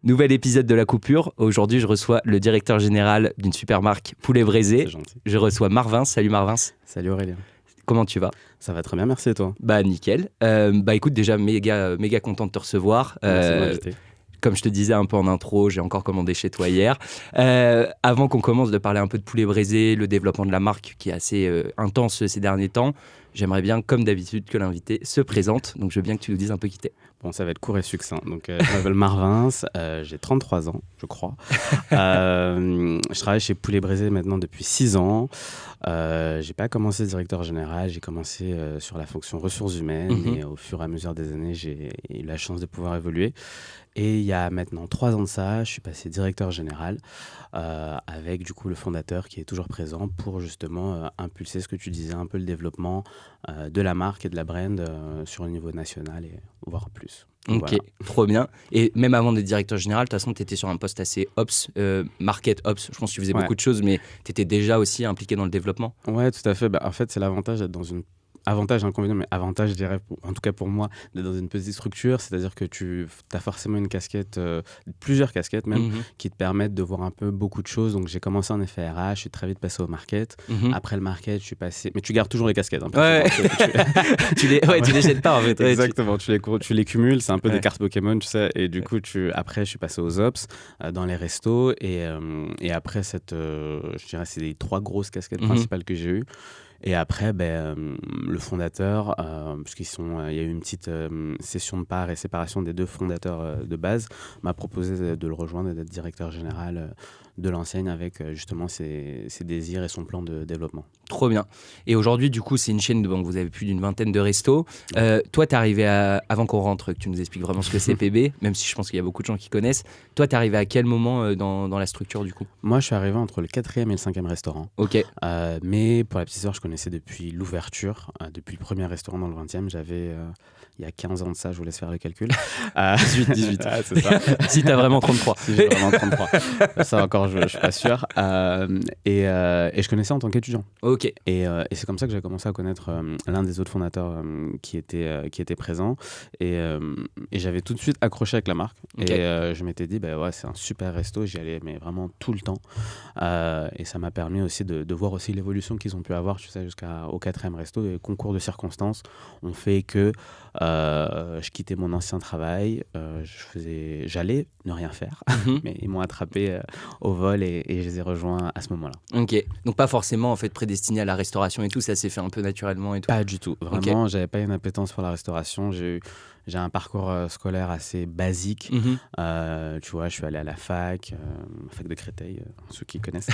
Nouvel épisode de La Coupure. Aujourd'hui, je reçois le directeur général d'une super marque Poulet Braisé. C'est gentil. Je reçois Marvin. Salut Marvin. Salut Aurélien. Comment tu vas ? Ça va très bien, merci et toi ? Bah nickel. Écoute, déjà méga content de te recevoir. Merci de m'inviter. Comme je te disais un peu en intro, j'ai encore commandé chez toi hier. Avant qu'on commence de parler un peu de Poulet Braisé, le développement de la marque qui est assez intense ces derniers temps, j'aimerais bien, comme d'habitude, que l'invité se présente. Donc je veux bien que tu nous dises un peu qui t'es. Bon, ça va être court et succinct. Donc, je m'appelle Marvin, j'ai 33 ans, je crois. Je travaille chez Poulet Braisé maintenant depuis 6 ans. J'ai pas commencé directeur général, j'ai commencé sur la fonction ressources humaines et au fur et à mesure des années, j'ai eu la chance de pouvoir évoluer. Et il y a maintenant 3 ans de ça, je suis passé directeur général avec du coup le fondateur qui est toujours présent pour justement impulser ce que tu disais, un peu le développement de la marque et de la brand sur le niveau national et voire plus. Ok, Voilà. trop bien. Et même avant d'être directeur général, de toute façon, tu étais sur un poste assez ops, market ops. Je pense que tu faisais beaucoup de choses, mais tu étais déjà aussi impliqué dans le développement. Ouais, tout à fait. En fait, c'est l'avantage d'être dans une... Avantage, inconvénient, mais avantage, je dirais, en tout cas pour moi, d'être dans une petite structure. C'est-à-dire que tu as forcément une casquette, plusieurs casquettes même, qui te permettent de voir un peu beaucoup de choses. Donc, j'ai commencé en effet RH, je suis très vite passé au market. Après le market, je suis passé... Mais tu gardes toujours les casquettes. Hein, Ouais, tu les jettes pas en fait. Ouais, exactement, tu les cumules, c'est un peu des cartes Pokémon, tu sais. Et du coup, après, je suis passé aux ops, dans les restos. Et après, je dirais, c'est les 3 grosses casquettes principales que j'ai eues. Et après, le fondateur, puisqu'il y a eu une petite session de part et séparation des 2 fondateurs de base, m'a proposé de le rejoindre et d'être directeur général de l'enseigne avec justement ses désirs et son plan de développement. Trop bien. Et aujourd'hui, du coup, c'est une chaîne donc vous avez plus d'une vingtaine de restos. Toi, t'es arrivé avant qu'on rentre, que tu nous expliques vraiment ce que c'est PB, même si je pense qu'il y a beaucoup de gens qui connaissent. Toi, t'es arrivé à quel moment dans la structure du coup ? Moi, je suis arrivé entre le 4e et le 5e restaurant. Ok. Mais pour la petite histoire, je connaissais depuis l'ouverture, depuis le premier restaurant dans le 20e. J'avais, il y a 15 ans de ça, je vous laisse faire le calcul. 18. Ah, c'est ça. Si t'as vraiment 33. Si j'ai vraiment 33. Ça encore, je suis pas sûr. Et je connaissais en tant qu'étudiant. Ok. Et c'est comme ça que j'ai commencé à connaître l'un des autres fondateurs qui était présent. Et j'avais tout de suite accroché avec la marque. Okay. Et je m'étais dit, ouais, c'est un super resto. J'y allais mais vraiment tout le temps. Et ça m'a permis aussi de voir aussi l'évolution qu'ils ont pu avoir, tu sais, jusqu'au 4e resto. Et concours de circonstances ont fait que je quittais mon ancien travail. J'allais ne rien faire. Mais ils m'ont attrapé au vol et je les ai rejoints à ce moment-là. Ok, donc pas forcément en fait prédestiné à la restauration et tout, ça s'est fait un peu naturellement et tout. Pas du tout, vraiment, j'avais pas une appétence pour la restauration. J'ai un parcours scolaire assez basique. Tu vois, je suis allé à la fac de Créteil, ceux qui connaissent.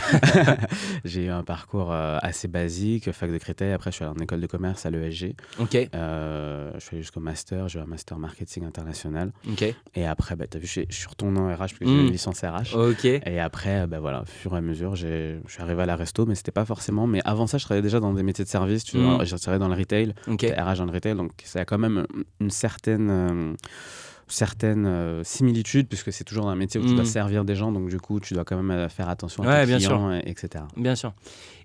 J'ai eu un parcours assez basique, fac de Créteil. Après, je suis allé en école de commerce à l'ESG. Ok. Je suis allé jusqu'au master, j'ai eu un master marketing international. Ok. Et après, t'as vu, je suis retourné en RH parce que j'ai une licence RH. Ok. Et après, voilà, au fur et à mesure, je suis arrivé à la resto, mais c'était pas forcément. Mais avant ça, je travaillais déjà dans des métiers de service. Tu vois, j'ai travaillé dans le retail, RH dans le retail, donc ça a quand même une certaine similitudes, puisque c'est toujours un métier où tu dois servir des gens, donc du coup tu dois quand même faire attention à tes clients, etc. Bien sûr.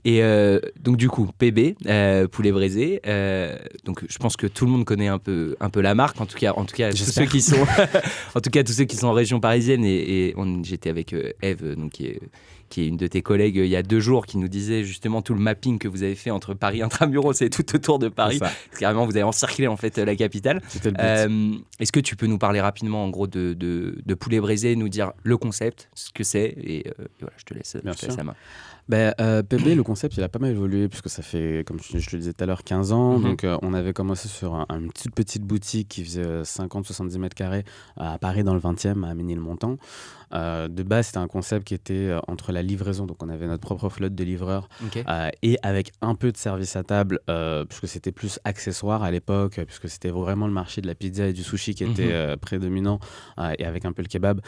Et donc du coup PB, Poulet Braisé, donc je pense que tout le monde connaît un peu la marque, en tout cas tous ceux qui sont en tout cas tous ceux qui sont en région parisienne, et j'étais avec Eve, donc qui est une de tes collègues il y a 2 jours, qui nous disait justement tout le mapping que vous avez fait entre Paris intramuros et tout autour de Paris. Carrément, vous avez encerclé en fait la capitale. C'était le but. Est-ce que tu peux nous parler rapidement en gros de Poulet Braisé, nous dire le concept, ce que c'est, et voilà, je te laisse la main. PB, le concept, il a pas mal évolué, puisque ça fait, comme je te le disais tout à l'heure, 15 ans. Donc, on avait commencé sur une toute petite boutique qui faisait 50-70 mètres carrés à Paris, dans le 20e, à Ménilmontant. De base, c'était un concept qui était entre la livraison, donc on avait notre propre flotte de livreurs, et avec un peu de service à table, puisque c'était plus accessoire à l'époque, puisque c'était vraiment le marché de la pizza et du sushi qui était prédominant, et avec un peu le kebab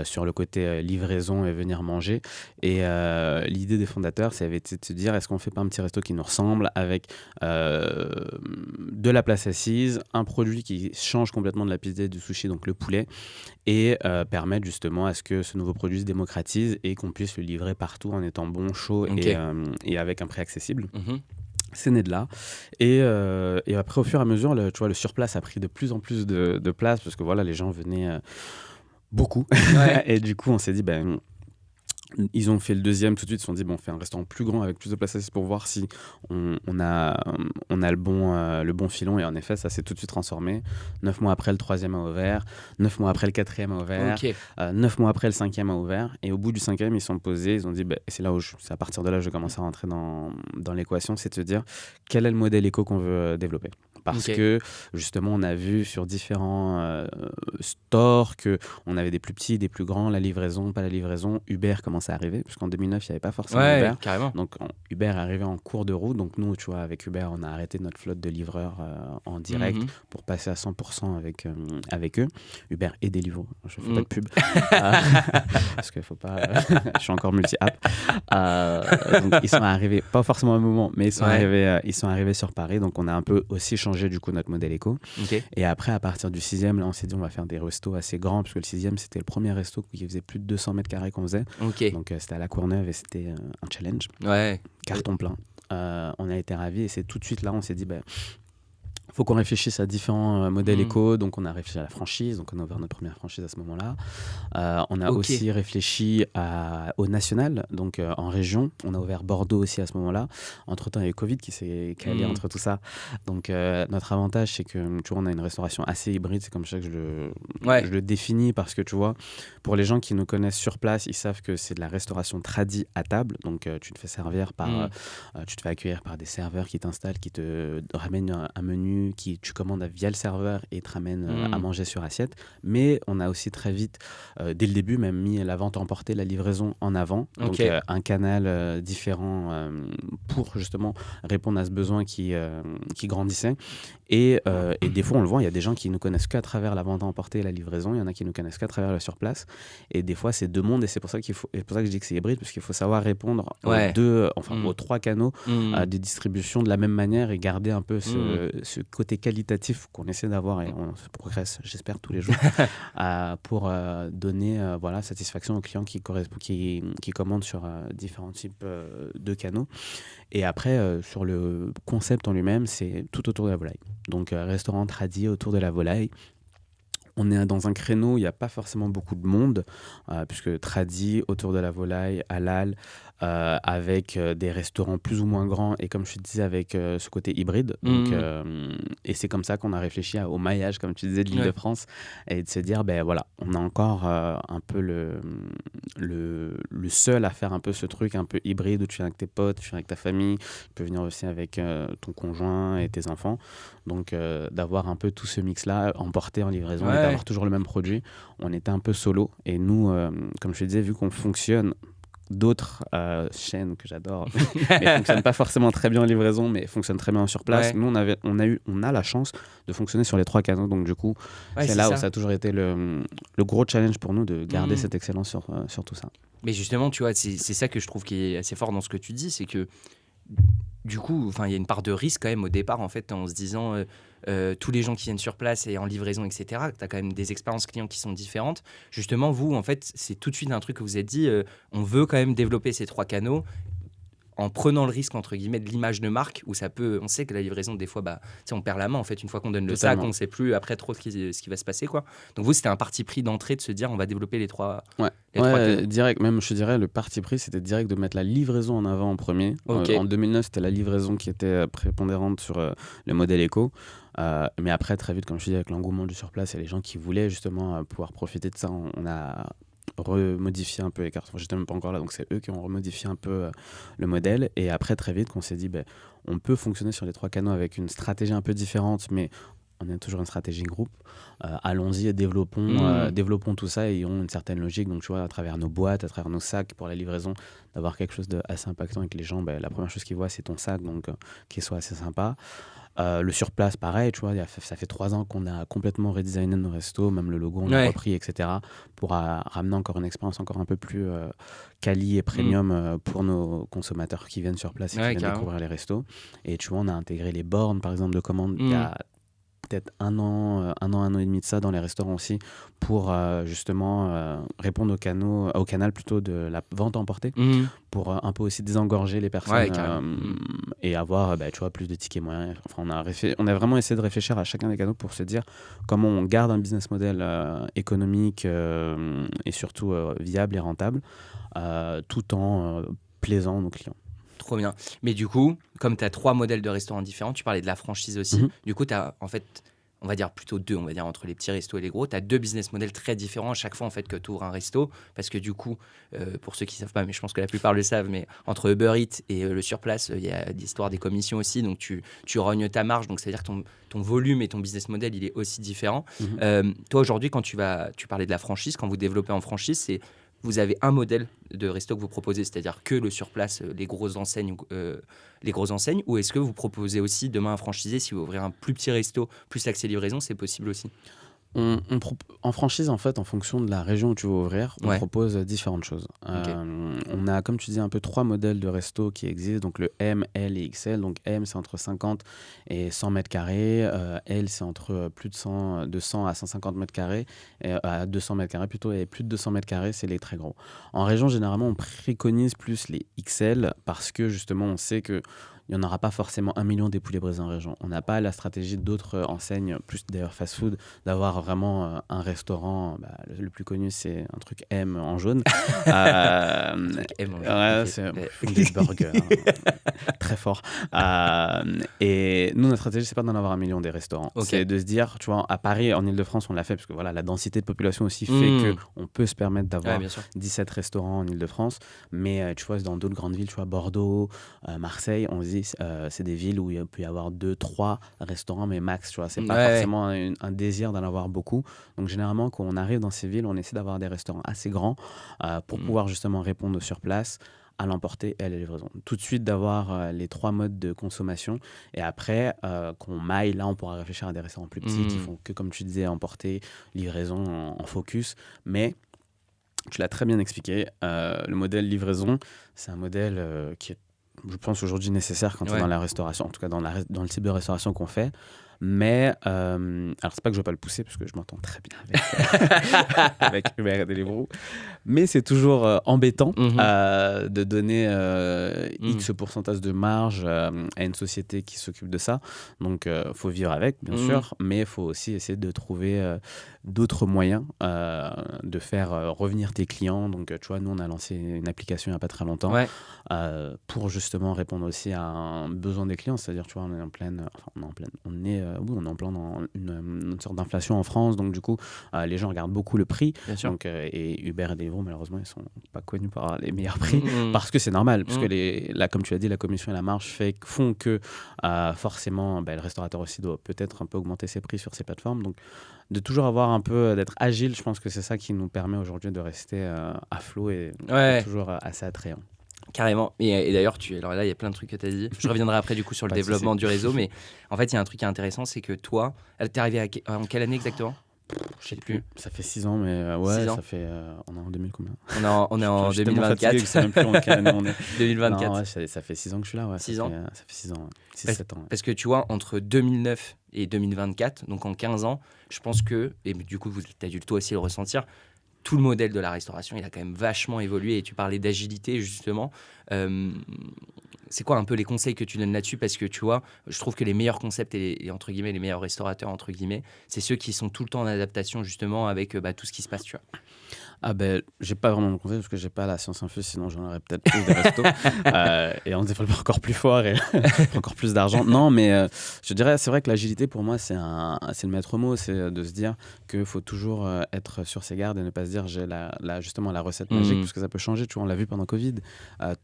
sur le côté livraison et venir manger. Et l'idée des fondateurs, ça avait été de se dire, est-ce qu'on fait pas un petit resto qui nous ressemble, avec de la place assise, un produit qui change complètement de la pizza et du sushi, donc le poulet, et permettre justement à ce que ce nouveau produit se démocratise et qu'on puisse le livrer partout en étant bon, chaud, et avec un prix accessible. C'est né de là. Et après, au fur et à mesure, tu vois, le surplace a pris de plus en plus de place, parce que voilà, les gens venaient beaucoup. Ouais. Et du coup, on s'est dit, ils ont fait le deuxième tout de suite, ils se sont dit, on fait un restaurant plus grand avec plus de place assise pour voir si on a le bon filon. Et en effet, ça s'est tout de suite transformé. 9 mois après, le troisième a ouvert. 9 mois après, le quatrième a ouvert. 9 mois après, le cinquième a ouvert. Et au bout du cinquième, ils se sont posés, ils ont dit, c'est à partir de là que je commence à rentrer dans l'équation, c'est de se dire, quel est le modèle éco qu'on veut développer. Parce que justement, on a vu sur différents stores qu'on avait des plus petits, des plus grands, la livraison, pas la livraison. Uber commençait à arriver, puisqu'en 2009, il n'y avait pas forcément Uber. Carrément. Donc Uber est arrivé en cours de route. Donc nous, tu vois, avec Uber, on a arrêté notre flotte de livreurs en direct pour passer à 100% avec eux. Uber et Deliveroo. Je ne fais pas de pub. Parce qu'il ne faut pas... je suis encore multi-app. Donc ils sont arrivés, pas forcément à un moment, mais ils sont arrivés sur Paris. Donc on a un peu aussi changé du coup notre modèle éco. Et après, à partir du 6e, là on s'est dit on va faire des restos assez grands, parce que le 6e c'était le premier resto qui faisait plus de 200 mètres carrés qu'on faisait. Donc c'était à la Courneuve et c'était un challenge. Carton plein. On a été ravis et c'est tout de suite là on s'est dit faut qu'on réfléchisse à différents modèles éco. Donc on a réfléchi à la franchise, donc on a ouvert notre première franchise à ce moment-là. On a aussi réfléchi au national, donc en région. On a ouvert Bordeaux aussi à ce moment-là. Entre-temps, il y a eu Covid qui s'est calé entre tout ça. Donc notre avantage, c'est que tu vois, on a une restauration assez hybride. C'est comme ça que je le définis, parce que tu vois, pour les gens qui nous connaissent sur place, ils savent que c'est de la restauration tradie à table. Donc tu te fais servir tu te fais accueillir par des serveurs qui t'installent, qui te ramènent un menu tu commandes via le serveur et te ramène à manger sur assiette. Mais on a aussi très vite, dès le début, même mis la vente emportée, la livraison en avant. Donc un canal différent pour justement répondre à ce besoin qui grandissait. Et des fois, on le voit, il y a des gens qui nous connaissent qu'à travers la vente emportée et la livraison. Il y en a qui nous connaissent qu'à travers le surplace. Et des fois, c'est deux mondes. Et c'est pour ça que je dis que c'est hybride, parce qu'il faut savoir répondre aux trois canaux de distribution de la même manière et garder un peu ce côté qualitatif qu'on essaie d'avoir, et on progresse, j'espère, tous les jours, pour donner satisfaction aux clients qui commandent sur différents types de canaux. Et après, sur le concept en lui-même, c'est tout autour de la volaille. Donc, restaurant tradit autour de la volaille. On est dans un créneau où il n'y a pas forcément beaucoup de monde, puisque tradit, autour de la volaille, halal, avec des restaurants plus ou moins grands, et comme je te disais, avec ce côté hybride. Donc, et c'est comme ça qu'on a réfléchi au maillage, comme tu disais, de l'Île-de-France, et de se dire, on a encore un peu le seul à faire un peu ce truc un peu hybride, où tu viens avec tes potes, tu viens avec ta famille, tu peux venir aussi avec ton conjoint et tes enfants. Donc, d'avoir un peu tout ce mix-là, emporté en livraison, et d'avoir toujours le même produit. On était un peu solo. Et nous, comme je te disais, vu qu'on fonctionne, d'autres chaînes que j'adore, mais ne fonctionnent pas forcément très bien en livraison, mais fonctionnent très bien sur place. Nous, on a la chance de fonctionner sur les trois canaux. Donc, du coup, c'est là où ça a toujours été le gros challenge pour nous, de garder cette excellence sur tout ça. Mais justement, tu vois, c'est ça que je trouve qui est assez fort dans ce que tu dis, c'est que du coup, il y a une part de risque quand même au départ, en fait, en se disant tous les gens qui viennent sur place et en livraison, etc., tu as quand même des expériences clients qui sont différentes. Justement, vous, en fait, c'est tout de suite un truc que vous êtes dit, on veut quand même développer ces trois canaux en prenant le risque, entre guillemets, de l'image de marque, où on sait que la livraison, des fois, on perd la main, en fait, une fois qu'on donne le sac, on ne sait plus après trop ce qui va se passer, quoi. Donc vous, c'était un parti pris d'entrée de se dire, on va développer les trois canaux. Direct, même je dirais, le parti pris, c'était direct de mettre la livraison en avant en premier. En 2009, c'était la livraison qui était prépondérante sur le modèle éco. Mais après, très vite, comme je dis, avec l'engouement du surplace et les gens qui voulaient justement pouvoir profiter de ça, on a remodifier un peu les cartes. J'étais même pas encore là, donc c'est eux qui ont remodifié un peu le modèle. Et après, très vite, qu'on s'est dit, on peut fonctionner sur les trois canaux avec une stratégie un peu différente, mais on a toujours une stratégie groupe. Allons-y et développons tout ça, et ayons une certaine logique. Donc, tu vois, à travers nos boîtes, à travers nos sacs pour la livraison, d'avoir quelque chose d'assez impactant et que les gens, la première chose qu'ils voient, c'est ton sac, donc qu'il soit assez sympa. Le surplace, pareil, tu vois, ça fait 3 ans qu'on a complètement redesigné nos restos, même le logo, on l'a repris, etc., pour ramener encore une expérience encore un peu plus quali et premium pour nos consommateurs qui viennent sur place et qui viennent découvrir les restos. Et tu vois, on a intégré les bornes, par exemple, de commande il y a peut-être un an et demi de ça dans les restaurants aussi pour justement répondre au canal plutôt de la vente à emporter pour un peu aussi désengorger les personnes et avoir tu vois, plus de tickets moyens. Enfin, on a vraiment essayé de réfléchir à chacun des canaux pour se dire comment on garde un business model économique et surtout viable et rentable tout en plaisant nos clients. Trop bien. Mais du coup, comme tu as 3 modèles de restaurants différents, tu parlais de la franchise aussi. Du coup, tu as en fait, on va dire plutôt 2, on va dire entre les petits restos et les gros. Tu as 2 business models très différents à chaque fois en fait que tu ouvres un resto. Parce que du coup, pour ceux qui ne savent pas, mais je pense que la plupart le savent, mais entre Uber Eats et le surplace, il y a l'histoire des commissions aussi. Donc tu rognes ta marge. Donc c'est-à-dire que ton volume et ton business model, il est aussi différent. Toi, aujourd'hui, quand tu parlais de la franchise, quand vous développez en franchise, vous avez un modèle de resto que vous proposez, c'est-à-dire que le surplace, les grosses enseignes, ou est-ce que vous proposez aussi demain un franchisé, si vous ouvrez un plus petit resto, plus accès livraison, c'est possible aussi? En franchise, en fait, en fonction de la région où tu veux ouvrir, on propose différentes choses. On a, comme tu dis, un peu 3 modèles de resto qui existent. Donc le M, L et XL. Donc M, c'est entre 50 et 100 mètres carrés. L, c'est entre plus de 100 à 150 mètres carrés. À 200 mètres carrés plutôt. Et plus de 200 mètres carrés, c'est les très gros. En région, généralement, on préconise plus les XL parce que justement, on sait que il n'y en aura pas forcément 1 million des poulets brisés en région. On n'a pas la stratégie d'autres enseignes, plus d'ailleurs fast-food, d'avoir vraiment un restaurant. Le plus connu, c'est un truc M en jaune. M en jaune. C'est des burgers. Très fort. Et nous, notre stratégie, c'est pas d'en avoir 1 million des restaurants. C'est de se dire, tu vois, à Paris, en Ile-de-France, on l'a fait, parce que voilà, la densité de population aussi fait qu'on peut se permettre d'avoir 17 restaurants en Ile-de-France. Mais tu vois, dans d'autres grandes villes, tu vois, Bordeaux, Marseille, on se dit, c'est des villes où il peut y avoir 2-3 restaurants, mais max, tu vois. C'est pas forcément un désir d'en avoir beaucoup. Donc, généralement, quand on arrive dans ces villes, on essaie d'avoir des restaurants assez grands pour pouvoir justement répondre sur place, à l'emporter et à la livraison. Tout de suite, d'avoir les 3 modes de consommation. Et après, qu'on maille, là, on pourra réfléchir à des restaurants plus petits qui font que, comme tu disais, emporter, livraison en focus. Mais tu l'as très bien expliqué. Le modèle livraison, c'est un modèle qui est, je pense, aujourd'hui nécessaire quand on est dans la restauration, en tout cas dans le type de restauration qu'on fait. Mais, alors c'est pas que je veux pas le pousser, parce que je m'entends très bien avec Uber et Deliveroo, mais c'est toujours embêtant de donner X pourcentage de marge à une société qui s'occupe de ça. Donc, faut vivre avec, bien sûr, mais il faut aussi essayer de trouver d'autres moyens de faire revenir tes clients. Donc, tu vois, nous, on a lancé une application il n'y a pas très longtemps pour justement répondre aussi à un besoin des clients. C'est-à-dire, tu vois, on est en plein dans une sorte d'inflation en France. Donc, du coup, les gens regardent beaucoup le prix. Donc, et Uber et Deliveroo, malheureusement, ils sont pas connus pour avoir les meilleurs prix parce que c'est normal. Parce que, comme tu l'as dit, la commission et la marge font que forcément, le restaurateur aussi doit peut-être un peu augmenter ses prix sur ces plateformes. Donc, de toujours avoir d'être agile, je pense que c'est ça qui nous permet aujourd'hui de rester à flot et toujours assez attrayant. Carrément. Et d'ailleurs, alors là, il y a plein de trucs que tu as dit. Je reviendrai après du coup sur le développement du réseau. Mais en fait, il y a un truc qui est intéressant, c'est que toi, t'es arrivé en quelle année exactement? Je sais plus. Ça fait 6 ans, mais 6 ans. Ça fait. On est en 2000 combien? On est en 2024. Je sais même plus en quelle année on est. 2024. Non, ça fait 6 ans que je suis là. 6 ans. Ça fait 6 ans. 6-7 ans. Parce que tu vois, entre 2009 et 2024, donc en 15 ans, je pense que, et du coup, tu as dû toi aussi le ressentir, tout le modèle de la restauration, il a quand même vachement évolué. Et tu parlais d'agilité, justement. C'est quoi un peu les conseils que tu donnes là-dessus? Parce que tu vois, je trouve que les meilleurs concepts et entre guillemets, les meilleurs restaurateurs, entre guillemets, c'est ceux qui sont tout le temps en adaptation, justement, avec tout ce qui se passe, tu vois. J'ai pas vraiment de conseil parce que j'ai pas la science infuse, sinon j'en aurais peut-être plus de restos et on se développe encore plus fort et encore plus d'argent. Non, mais je dirais, c'est vrai que l'agilité pour moi c'est le maître mot, c'est de se dire qu'il faut toujours être sur ses gardes et ne pas se dire j'ai justement la recette magique, parce que ça peut changer. Tu vois, on l'a vu pendant Covid,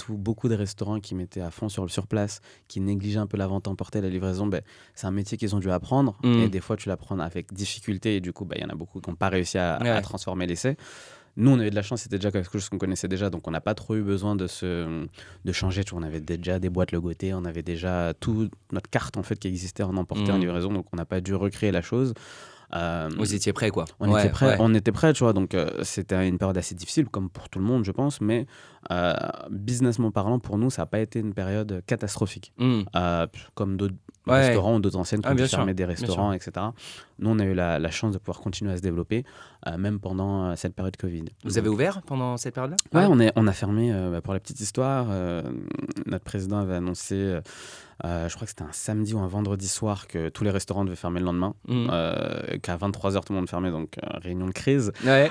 beaucoup de restaurants qui mettaient à fond sur place, qui négligeaient un peu la vente emportée, la livraison, c'est un métier qu'ils ont dû apprendre et des fois tu l'apprends avec difficulté et du coup il y en a beaucoup qui n'ont pas réussi à transformer l'essai. Nous, on avait de la chance, c'était déjà quelque chose qu'on connaissait déjà, donc on n'a pas trop eu besoin de changer. Tu vois, on avait déjà des boîtes logotées, on avait déjà toute notre carte en fait qui existait en emporté, en livraison, donc on n'a pas dû recréer la chose. Vous étiez prêts, quoi. On était prêts, tu vois, donc c'était une période assez difficile, comme pour tout le monde, je pense, mais businessment parlant, pour nous, ça n'a pas été une période catastrophique. Comme d'autres restaurants ou d'autres enseignes qui ont dû sûr, fermer des restaurants, etc. Nous, on a eu la chance de pouvoir continuer à se développer, même pendant cette période Covid. Vous avez ouvert pendant cette période-là? Ouais, on a fermé, pour la petite histoire, notre président avait annoncé, je crois que c'était un samedi ou un vendredi soir, que tous les restaurants devaient fermer le lendemain, qu'à 23h tout le monde fermait, donc réunion de crise. Ouais.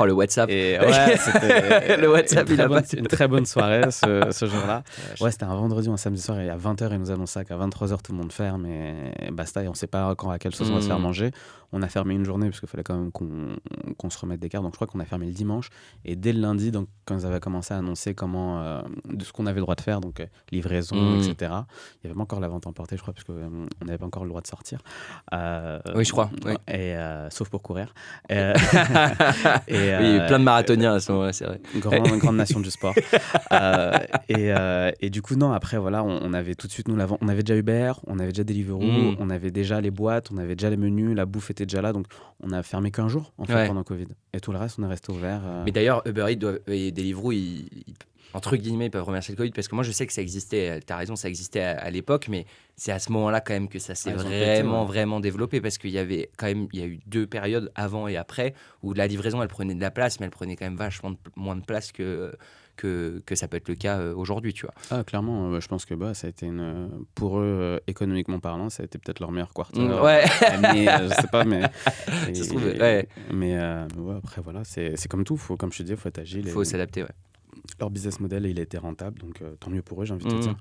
Le WhatsApp. Et ouais, c'était le WhatsApp, une très bonne soirée ce jour-là. Ouais, c'était un vendredi ou un samedi soir, et à 20h, il nous annonce ça, qu'à 23h tout le monde ferme, et basta, et on ne sait pas quand, à quelle sauce on va se faire manger. On a fermé une journée, parce qu'il fallait quand même qu'on se remette d'écart, donc je crois qu'on a fermé le dimanche, et dès le lundi, donc, quand ils avaient commencé à annoncer de ce qu'on avait le droit de faire, donc livraison, etc. Il n'y avait pas encore la vente emportée, je crois, parce qu'on n'avait pas encore le droit de sortir. Oui, je crois. Oui. Et, sauf pour courir. Oui, plein de marathoniens à ce moment-là, c'est vrai. Grande nation du sport. Et du coup, non, après, voilà, on avait tout de suite, on avait déjà Uber, on avait déjà Deliveroo, on avait déjà les boîtes, on avait déjà les menus, la bouffe était déjà là, donc on a fermé qu'un jour, en fait, pendant Covid. Et tout le reste, on est resté ouvert. Mais d'ailleurs, Uber Eats et Deliveroo, entre guillemets, ils peuvent remercier le Covid, parce que moi, je sais que ça existait, tu as raison, ça existait à l'époque, mais c'est à ce moment-là quand même que ça s'est vraiment développé, parce qu'il y avait quand même, il y a eu 2 périodes avant et après où la livraison, elle prenait de la place, mais elle prenait quand même vachement moins de place que ça peut être le cas aujourd'hui, tu vois. Ah, clairement, je pense que ça a été pour eux, économiquement parlant, ça a été peut-être leur meilleur quarter. Mais je sais pas, mais ça se trouve, mais après voilà, c'est comme tout, comme je te disais, faut être agile. Il faut s'adapter, Leur business model, il a été rentable, donc tant mieux pour eux, j'ai envie de te dire.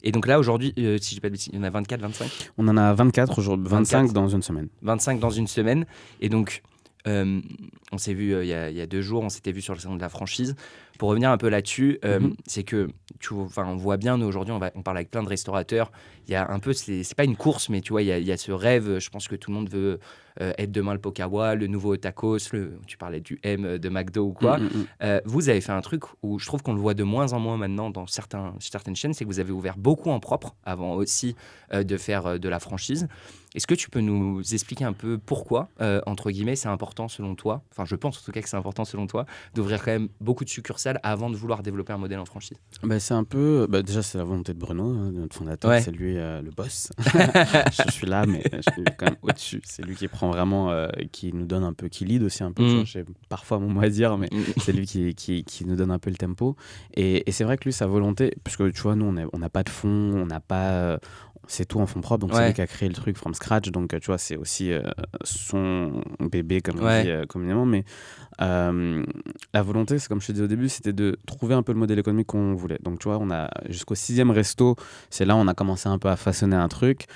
Et donc là, aujourd'hui, si je dis pas de bêtises, il y en a 24, 25 ? On en a 24 aujourd'hui, 25 dans une semaine. 25 dans une semaine. Et donc, on s'est vu il y a 2 jours, on s'était vu sur le salon de la franchise. Pour revenir un peu là-dessus, c'est que on voit bien, nous aujourd'hui, on parle avec plein de restaurateurs. Il y a un peu, c'est pas une course, mais tu vois, il y a ce rêve. Je pense que tout le monde veut être demain le Pokawa, le nouveau tacos, tu parlais du M de McDo ou quoi. Vous avez fait un truc où je trouve qu'on le voit de moins en moins maintenant dans certaines chaînes, c'est que vous avez ouvert beaucoup en propre avant aussi de faire de la franchise. Est-ce que tu peux nous expliquer un peu pourquoi, entre guillemets, c'est important selon toi, enfin je pense en tout cas que c'est important selon toi, d'ouvrir quand même beaucoup de succursales avant de vouloir développer un modèle en franchise? C'est un peu, déjà c'est la volonté de Bruno, notre fondateur, c'est lui le boss. Je suis là, mais je suis quand même au-dessus. C'est lui qui prend vraiment, qui nous donne un peu, qui lead aussi un peu. J'ai parfois mon mot à dire, mais c'est lui qui nous donne un peu le tempo. Et c'est vrai que lui, sa volonté, parce que tu vois, nous on n'a pas de fonds, on n'a pas... c'est tout en fonds propres, donc c'est lui qui a créé le truc from scratch, donc tu vois, c'est aussi son bébé, comme on dit communément, mais la volonté, c'est comme je te disais au début, c'était de trouver un peu le modèle économique qu'on voulait. Donc tu vois, on a jusqu'au 6e resto, c'est là où on a commencé un peu à façonner un truc.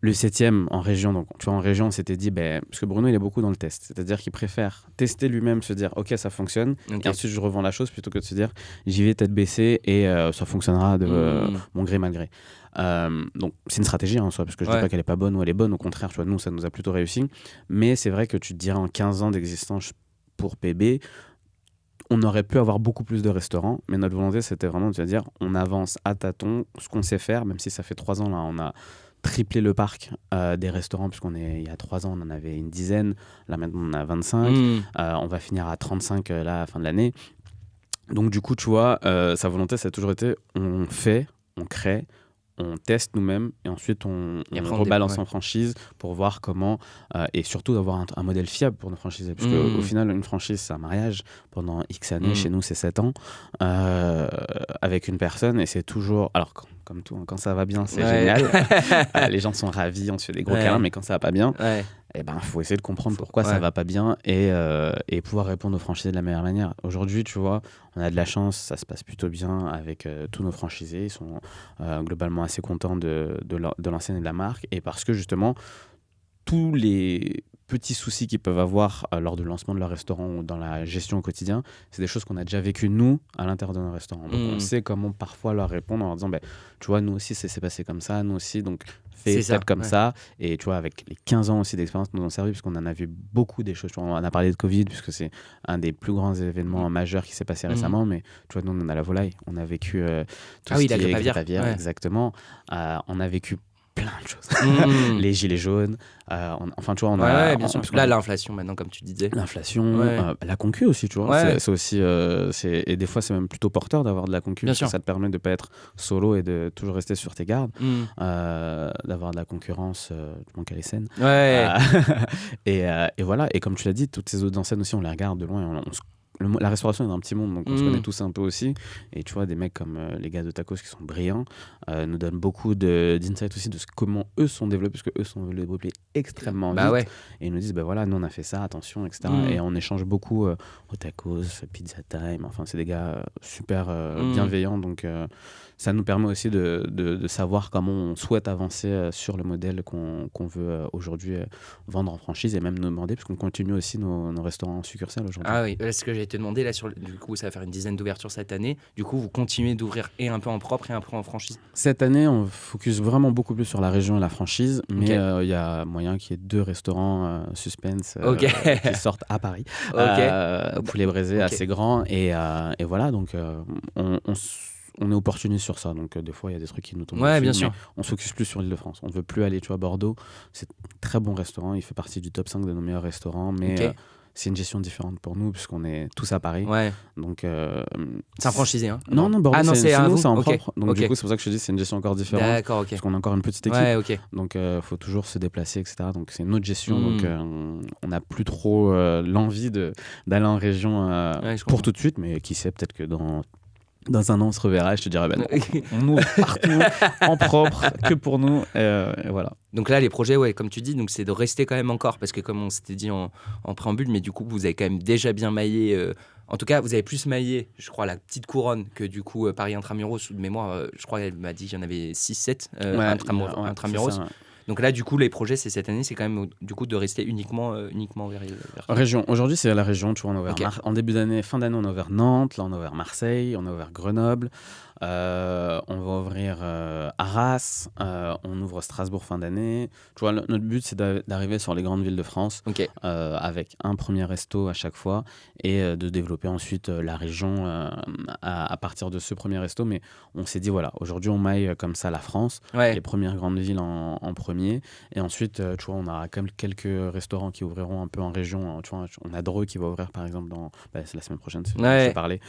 Le 7e en région, donc tu vois, en région, on s'était dit, parce que Bruno, il est beaucoup dans le test, c'est-à-dire qu'il préfère tester lui-même, se dire, ok, ça fonctionne, et ensuite je revends la chose, plutôt que de se dire, j'y vais tête baissée et ça fonctionnera de mon gré malgré. Donc c'est une stratégie en soi, parce que je dis pas qu'elle est pas bonne ou elle est bonne, au contraire, tu vois, nous, ça nous a plutôt réussi, mais c'est vrai que tu te dirais en 15 ans d'existence pour PB, on aurait pu avoir beaucoup plus de restaurants, mais notre volonté, c'était vraiment de se dire, on avance à tâtons, ce qu'on sait faire, même si ça fait 3 ans, là, on a triplé le parc des restaurants, puisqu'il y a 3 ans, on en avait une dizaine, là maintenant, on en a 25, on va finir à 35 là, à la fin de l'année. Donc du coup, tu vois, sa volonté, ça a toujours été, on fait, on crée, on teste nous-mêmes et ensuite on rebalance en franchise pour voir comment, et surtout d'avoir un modèle fiable pour nos franchisés, parce qu'au final une franchise c'est un mariage pendant X années, chez nous c'est 7 ans avec une personne, et c'est toujours, alors comme tout, quand ça va bien c'est génial, les gens sont ravis, on se fait des gros câlins, mais quand ça va pas bien, faut essayer de comprendre pourquoi ça va pas bien, et pouvoir répondre aux franchisés de la meilleure manière. Aujourd'hui, tu vois, on a de la chance, ça se passe plutôt bien avec tous nos franchisés, ils sont globalement assez contents de l'enseigne et de la marque, et parce que justement tous les petits soucis qu'ils peuvent avoir lors du lancement de leur restaurant ou dans la gestion au quotidien, c'est des choses qu'on a déjà vécues nous à l'intérieur de nos restaurants. Donc on sait comment parfois leur répondre en leur disant, tu vois, nous aussi c'est passé comme ça, nous aussi, donc fais peut-être comme ça. Et tu vois, avec les 15 ans aussi d'expérience nous ont servi, puisqu'on en a vu beaucoup des choses. Tu vois, on a parlé de Covid, puisque c'est un des plus grands événements majeurs qui s'est passé récemment, mais tu vois, nous on a la volaille, on a vécu tout ce qui est grippe aviaire, exactement. On a vécu plein de choses. Les gilets jaunes, enfin tu vois, on a... bien sûr. Là, l'inflation maintenant, comme tu disais. L'inflation, la concu aussi, tu vois. C'est aussi... et des fois, c'est même plutôt porteur d'avoir de la concu, parce que ça te permet de ne pas être solo et de toujours rester sur tes gardes, d'avoir de la concurrence, je manque à les scènes. Et voilà, et comme tu l'as dit, toutes ces autres enseignes aussi, on les regarde de loin, la restauration est un petit monde, donc on se connaît tous un peu aussi. Et tu vois, des mecs comme les gars de Tacos qui sont brillants nous donnent beaucoup d'insight aussi de comment eux sont développés, parce qu'eux sont développés extrêmement vite. Et ils nous disent, voilà, nous on a fait ça, attention, etc. Et on échange beaucoup au Tacos, Pizza Time. Enfin, c'est des gars super bienveillants. Donc ça nous permet aussi de savoir comment on souhaite avancer sur le modèle qu'on veut aujourd'hui vendre en franchise, et même nous demander, parce qu'on continue aussi nos restaurants en succursale aujourd'hui. Ah oui, c'est ce que j'ai été demandé là. Du coup, ça va faire une dizaine d'ouvertures cette année. Du coup, vous continuez d'ouvrir et un peu en propre et un peu en franchise. Cette année, on focus vraiment beaucoup plus sur la région et la franchise, mais il y a moyen qu'il y ait 2 restaurants suspense qui sortent à Paris. Poulet braisé assez grand, et voilà, donc on est opportuniste sur ça, donc des fois il y a des trucs qui nous tombent dessus, bien sûr. mais on se focus plus sur l'Île-de-France. On ne veut plus aller, tu vois, Bordeaux, c'est un très bon restaurant, il fait partie du top 5 de nos meilleurs restaurants, mais c'est une gestion différente pour nous, puisqu'on est tous à Paris. Donc, c'est un franchisé, hein? Non, Bordeaux, c'est en propre. Donc du coup, c'est pour ça que je te dis, c'est une gestion encore différente. D'accord, parce qu'on a encore une petite équipe. Donc il faut toujours se déplacer, etc. Donc c'est une autre gestion. Donc on n'a plus trop l'envie d'aller en région pour tout de suite, mais qui sait, peut-être que dans un an, on se reverra et je te dirai, on ouvre partout, en propre, que pour nous. Et voilà. Donc là, les projets, comme tu dis, donc c'est de rester quand même encore, parce que comme on s'était dit en préambule, mais du coup, vous avez quand même déjà bien maillé. En tout cas, vous avez plus maillé, je crois, la petite couronne que du coup Paris Intramuros. De mémoire, je crois qu'elle m'a dit qu'il y en avait 6-7 Intramuros. Donc là, du coup, les projets, c'est cette année, c'est quand même du coup de rester uniquement vers région. Aujourd'hui, c'est la région. Tu vois, on a ouvert en début d'année, fin d'année, on a ouvert Nantes. Là, on a ouvert Marseille. On a ouvert Grenoble. On va ouvrir Arras. On ouvre Strasbourg fin d'année. Tu vois, notre but, c'est d'arriver sur les grandes villes de France avec un premier resto à chaque fois, et de développer ensuite la région à partir de ce premier resto. Mais on s'est dit, voilà, aujourd'hui, on maille comme ça la France, les premières grandes villes en premier. Et ensuite, tu vois, on aura comme quelques restaurants qui ouvriront un peu en région. Tu vois, on a Dreux qui va ouvrir, par exemple, c'est la semaine prochaine, c'est je parlais,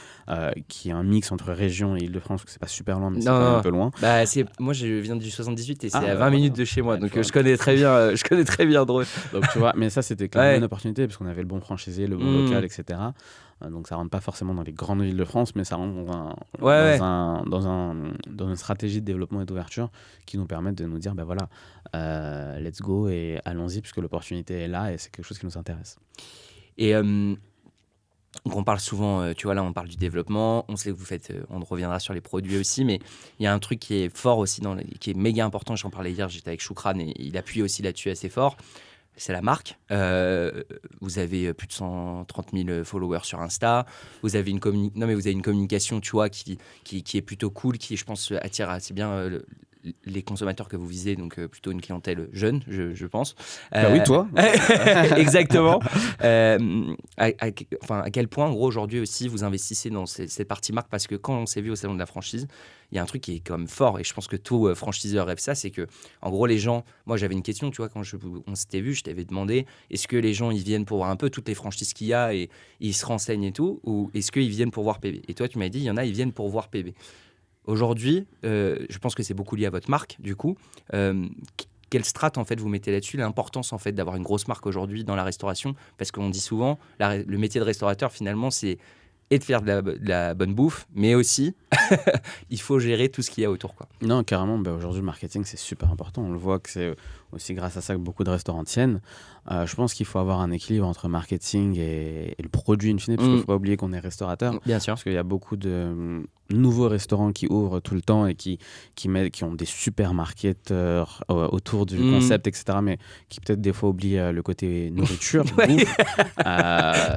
qui est un mix entre région et Île-de-France, parce que c'est pas super loin, mais c'est quand même un peu loin. Moi, je viens du 78 et c'est à 20 minutes de chez moi, donc je connais très bien Dreux. Donc, tu vois, mais ça, c'était quand même une opportunité, parce qu'on avait le bon franchisé, le bon local, etc. Donc ça rentre pas forcément dans les grandes villes de France, mais ça rentre dans une stratégie de développement et d'ouverture qui nous permettent de nous dire, let's go et allons-y, puisque l'opportunité est là et c'est quelque chose qui nous intéresse. Et donc on parle souvent, tu vois, là on parle du développement, on sait que vous faites, on reviendra sur les produits aussi, mais il y a un truc qui est fort aussi, qui est méga important, j'en parlais hier, j'étais avec Choukran et il appuie aussi là-dessus assez fort. C'est la marque. Vous avez plus de 130 000 followers sur Insta. Vous avez une communication, tu vois, qui est plutôt cool, qui, je pense, attire assez bien les consommateurs que vous visez, donc plutôt une clientèle jeune, je pense. Oui, toi. Exactement. À quel point, en gros, aujourd'hui aussi, vous investissez dans cette partie marque, parce que quand on s'est vu au salon de la franchise, il y a un truc qui est quand même fort, et je pense que tout franchiseur rêve ça, c'est que, en gros, les gens... Moi, j'avais une question, tu vois, quand on s'était vu, je t'avais demandé, est-ce que les gens, ils viennent pour voir un peu toutes les franchises qu'il y a et ils se renseignent et tout, ou est-ce qu'ils viennent pour voir PB? Et toi, tu m'as dit, il y en a, ils viennent pour voir PB. Aujourd'hui, je pense que c'est beaucoup lié à votre marque, du coup. Quelle strate, en fait, vous mettez là-dessus? L'importance, en fait, d'avoir une grosse marque aujourd'hui dans la restauration, parce qu'on dit souvent, le métier de restaurateur, finalement, c'est de faire de la bonne bouffe, mais aussi, il faut gérer tout ce qu'il y a autour, quoi. Non, carrément, aujourd'hui, le marketing, c'est super important. On le voit que c'est aussi grâce à ça que beaucoup de restaurants tiennent. Je pense qu'il faut avoir un équilibre entre marketing et le produit, in fine, parce qu'il ne faut pas oublier qu'on est restaurateur. Bien sûr. Parce qu'il y a beaucoup de nouveaux restaurants qui ouvrent tout le temps et qui ont des super marketeurs autour du concept, etc., mais qui peut-être des fois oublient le côté nourriture, bouffe,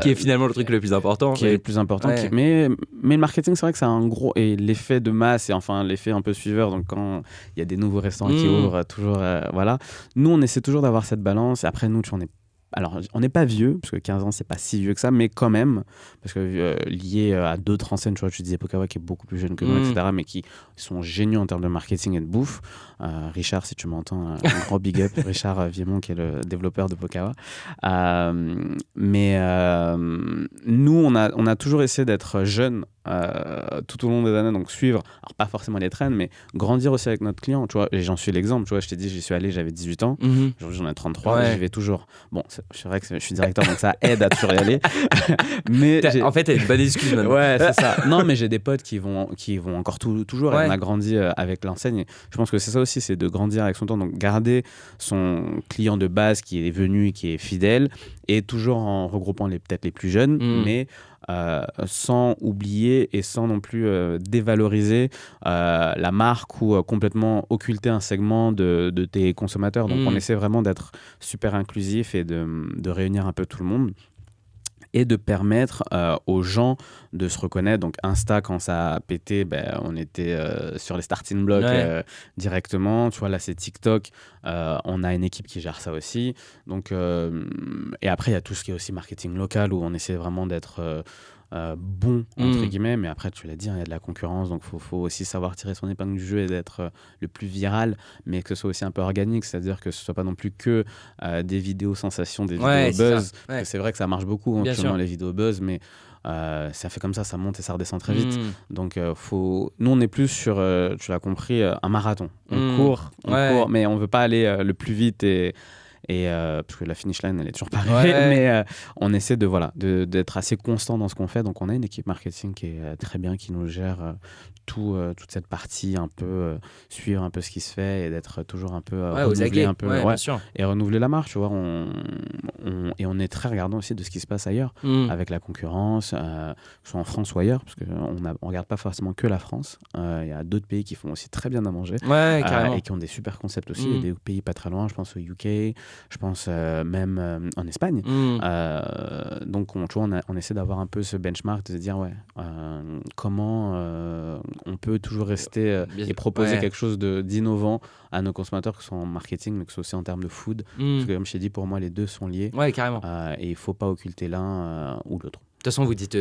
qui est finalement le truc le plus important. Qui est le plus important. Mais le marketing, c'est vrai que c'est un gros... Et l'effet de masse et enfin l'effet un peu suiveur, donc quand il y a des nouveaux restaurants qui ouvrent, toujours... voilà. Nous, on essaie toujours d'avoir cette balance. Et après, nous, on est alors on n'est pas vieux, parce que 15 ans c'est pas si vieux que ça, mais quand même, parce que lié à d'autres enseignes, tu vois, tu disais Pokawa qui est beaucoup plus jeune que nous, etc., mais qui sont géniaux en termes de marketing et de bouffe. Richard, si tu m'entends, un gros big up, Richard Viemont qui est le développeur de Pokawa. Mais nous, on a toujours essayé d'être jeunes tout au long des années, donc suivre, alors pas forcément les trends, mais grandir aussi avec notre client, tu vois, et j'en suis l'exemple, tu vois, je t'ai dit, j'y suis allé, j'avais 18 ans, aujourd'hui j'en ai 33, j'y vais toujours. Bon, c'est vrai que je suis directeur, donc ça aide à toujours y aller. Mais en fait, t'as une bonne excuse maintenant. Ouais, c'est ça. Non, mais j'ai des potes qui vont encore toujours, et on a grandi avec l'enseigne. Je pense que c'est ça aussi, c'est de grandir avec son temps, donc garder son client de base qui est venu, qui est fidèle, et toujours en regroupant peut-être les plus jeunes, mais sans oublier et sans non plus dévaloriser la marque ou complètement occulter un segment de tes consommateurs. Donc on essaie vraiment d'être super inclusif et de réunir un peu tout le monde et de permettre aux gens de se reconnaître. Donc Insta, quand ça a pété, on était sur les starting blocks directement. Tu vois, là c'est TikTok, on a une équipe qui gère ça aussi. Donc, et après il y a tout ce qui est aussi marketing local, où on essaie vraiment d'être bon entre guillemets, mais après tu l'as dit, il y a de la concurrence, donc faut aussi savoir tirer son épingle du jeu et d'être le plus viral, mais que ce soit aussi un peu organique, c'est-à-dire que ce soit pas non plus que des vidéos sensations, des vidéos buzz. C'est vrai que ça marche beaucoup actuellement, les vidéos buzz, mais ça fait comme ça monte et ça redescend très vite. Donc nous on est plus sur, tu l'as compris, un marathon. On court, mais on veut pas aller le plus vite et parce que la finish line elle est toujours pas arrivée, mais on essaie d'être assez constant dans ce qu'on fait. Donc on a une équipe marketing qui est très bien, qui nous gère toute cette partie, un peu suivre un peu ce qui se fait et d'être toujours un peu renouveler un peu, et renouveler la marque, tu vois. Et on est très regardant aussi de ce qui se passe ailleurs avec la concurrence, que ce soit en France ou ailleurs, parce qu'on regarde pas forcément que la France. Il y a d'autres pays qui font aussi très bien à manger et qui ont des super concepts aussi. Il y a des pays pas très loin, je pense au UK, je pense même en Espagne. Donc on essaie d'avoir un peu ce benchmark, de se dire comment on peut toujours rester et proposer quelque chose d'innovant à nos consommateurs, que ce soit en marketing mais que ce soit aussi en termes de food, parce que comme je t'ai dit, pour moi les deux sont liés, carrément. Et il faut pas occulter l'un ou l'autre. De toute façon, vous dites,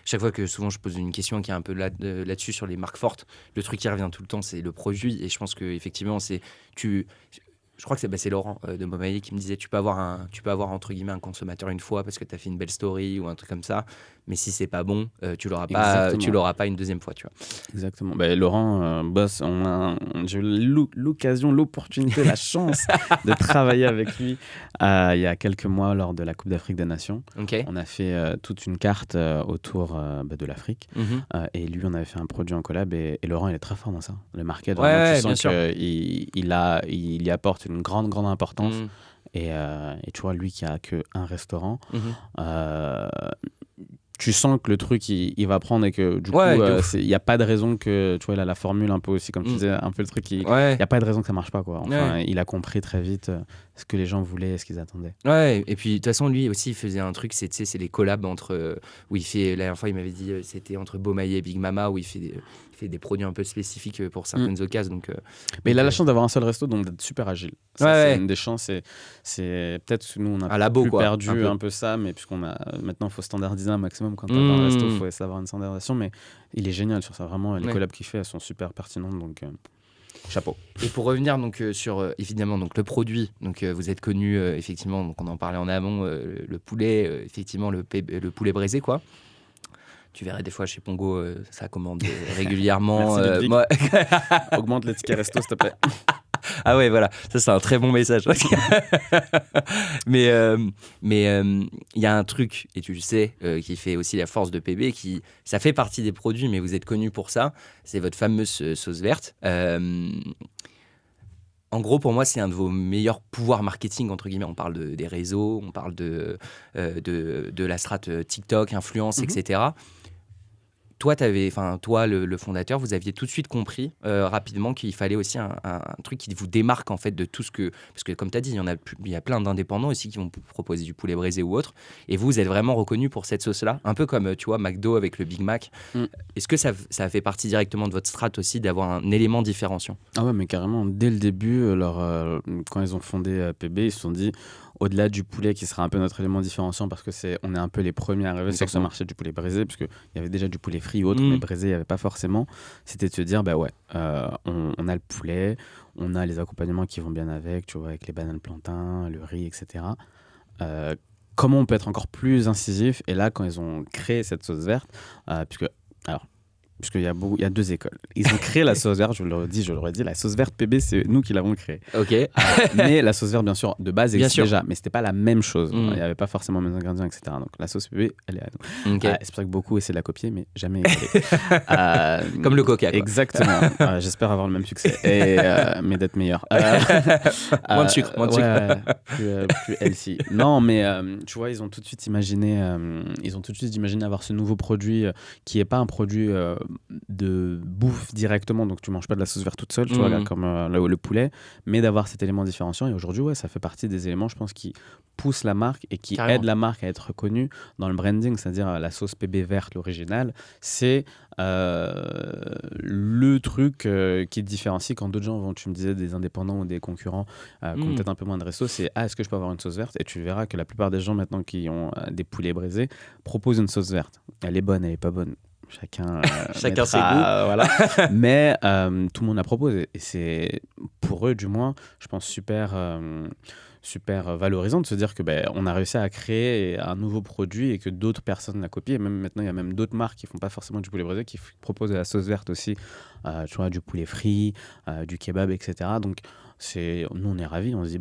chaque fois que souvent je pose une question qui est un peu là-dessus sur les marques fortes, le truc qui revient tout le temps, c'est le produit. Et je pense qu'effectivement, je crois que c'est Laurent de Momaillé qui me disait, tu peux avoir entre guillemets un consommateur une fois parce que tu as fait une belle story ou un truc comme ça, mais si c'est pas bon, tu l'auras pas une deuxième fois, tu vois. Exactement. Laurent, boss, j'ai eu l'opportunité, la chance de travailler avec lui il y a quelques mois lors de la Coupe d'Afrique des Nations. On a fait toute une carte autour de l'Afrique, et lui on avait fait un produit en collab, et Laurent il est très fort dans ça, le market, vraiment, tu sens qu'il y apporte une grande importance. Et tu vois, lui qui a qu'un restaurant, tu sens que le truc il va prendre, et que du coup il n'y a pas de raison que, tu vois, il a la formule un peu aussi, comme tu disais, un peu le truc, il n'y a pas de raison que ça marche pas, quoi. Enfin, il a compris très vite ce que les gens voulaient et ce qu'ils attendaient. Et puis de toute façon lui aussi il faisait un truc, c'est les collabs entre où il fait, la dernière fois il m'avait dit c'était entre Beaumaillé et Big Mama, où il fait des produits un peu spécifiques pour certaines occasions. Mais il a la chance d'avoir un seul resto, donc d'être super agile. C'est une des chances. C'est peut-être que nous on a perdu un peu ça, mais maintenant il faut standardiser un maximum. Quand tu as un resto, il faut savoir une standardisation, mais il est génial sur ça, vraiment. Les collabs qu'il fait, elles sont super pertinentes, donc chapeau. Et pour revenir donc sur évidemment donc le produit, donc vous êtes connu effectivement, donc on en parlait en amont, le poulet, effectivement le poulet braisé, quoi. Tu verrais des fois chez Pongo, ça commande régulièrement. Moi... Augmente les tickets resto, s'il te plaît. Ah ouais, voilà, ça c'est un très bon message. Mais il y a un truc, et tu le sais, qui fait aussi la force de PB, ça fait partie des produits, mais vous êtes connu pour ça, c'est votre fameuse sauce verte. En gros, pour moi, c'est un de vos meilleurs pouvoirs marketing, entre guillemets. On parle des réseaux, on parle de la strate TikTok, influence, etc. Toi, le fondateur, vous aviez tout de suite compris rapidement qu'il fallait aussi un truc qui vous démarque en fait de tout ce que... Parce que comme tu as dit, il y a plein d'indépendants aussi qui vont proposer du poulet braisé ou autre. Et vous êtes vraiment reconnu pour cette sauce-là. Un peu comme, tu vois, McDo avec le Big Mac. Est-ce que ça a fait partie directement de votre strat aussi d'avoir un élément différenciant ? Ah ouais, mais carrément. Dès le début, quand ils ont fondé PB, ils se sont dit... au-delà du poulet qui sera un peu notre élément différenciant parce que on est un peu les premiers à arriver sur ce marché du poulet braisé, parce qu'il y avait déjà du poulet frit ou autre, mais braisé, il n'y avait pas forcément. C'était de se dire, on a le poulet, on a les accompagnements qui vont bien avec, tu vois, avec les bananes plantains, le riz, etc. Comment on peut être encore plus incisif? Et là, quand ils ont créé cette sauce verte, puisqu'il y a deux écoles. Ils ont créé la sauce verte, je le redis, la sauce verte PB, c'est nous qui l'avons créée. Ok. Mais la sauce verte, bien sûr, de base, existe déjà, mais c'était pas la même chose. Il n'y avait pas forcément les mêmes ingrédients, etc. Donc la sauce PB, elle est à nous. Okay. C'est pour ça que beaucoup essaient de la copier, mais jamais égalée. Comme le Coca, quoi. Exactement. J'espère avoir le même succès, mais d'être meilleur. Moins de sucre, plus healthy. Non, mais tu vois, ils ont tout de suite imaginé avoir ce nouveau produit qui n'est pas un produit de bouffe directement, donc tu manges pas de la sauce verte toute seule, tu vois, là, comme le poulet, mais d'avoir cet élément différenciant. Et aujourd'hui, ça fait partie des éléments, je pense, qui poussent la marque et qui aident la marque à être reconnue dans le branding, c'est-à-dire la sauce PB verte, l'original, c'est le truc qui te différencie quand d'autres gens vont, tu me disais, des indépendants ou des concurrents qui ont peut-être un peu moins de restos, c'est est-ce que je peux avoir une sauce verte? Et tu verras que la plupart des gens maintenant qui ont des poulets braisés proposent une sauce verte. Elle est bonne, elle est pas bonne. Chacun ses goûts. Voilà. Mais tout le monde la propose. Et c'est, pour eux, du moins, je pense, super valorisant de se dire que on a réussi à créer un nouveau produit et que d'autres personnes l'ont copié. Et même maintenant, il y a même d'autres marques qui font pas forcément du poulet braisé, qui proposent de la sauce verte aussi, tu vois, du poulet frit, du kebab, etc. Donc, nous, on est ravis. On se dit,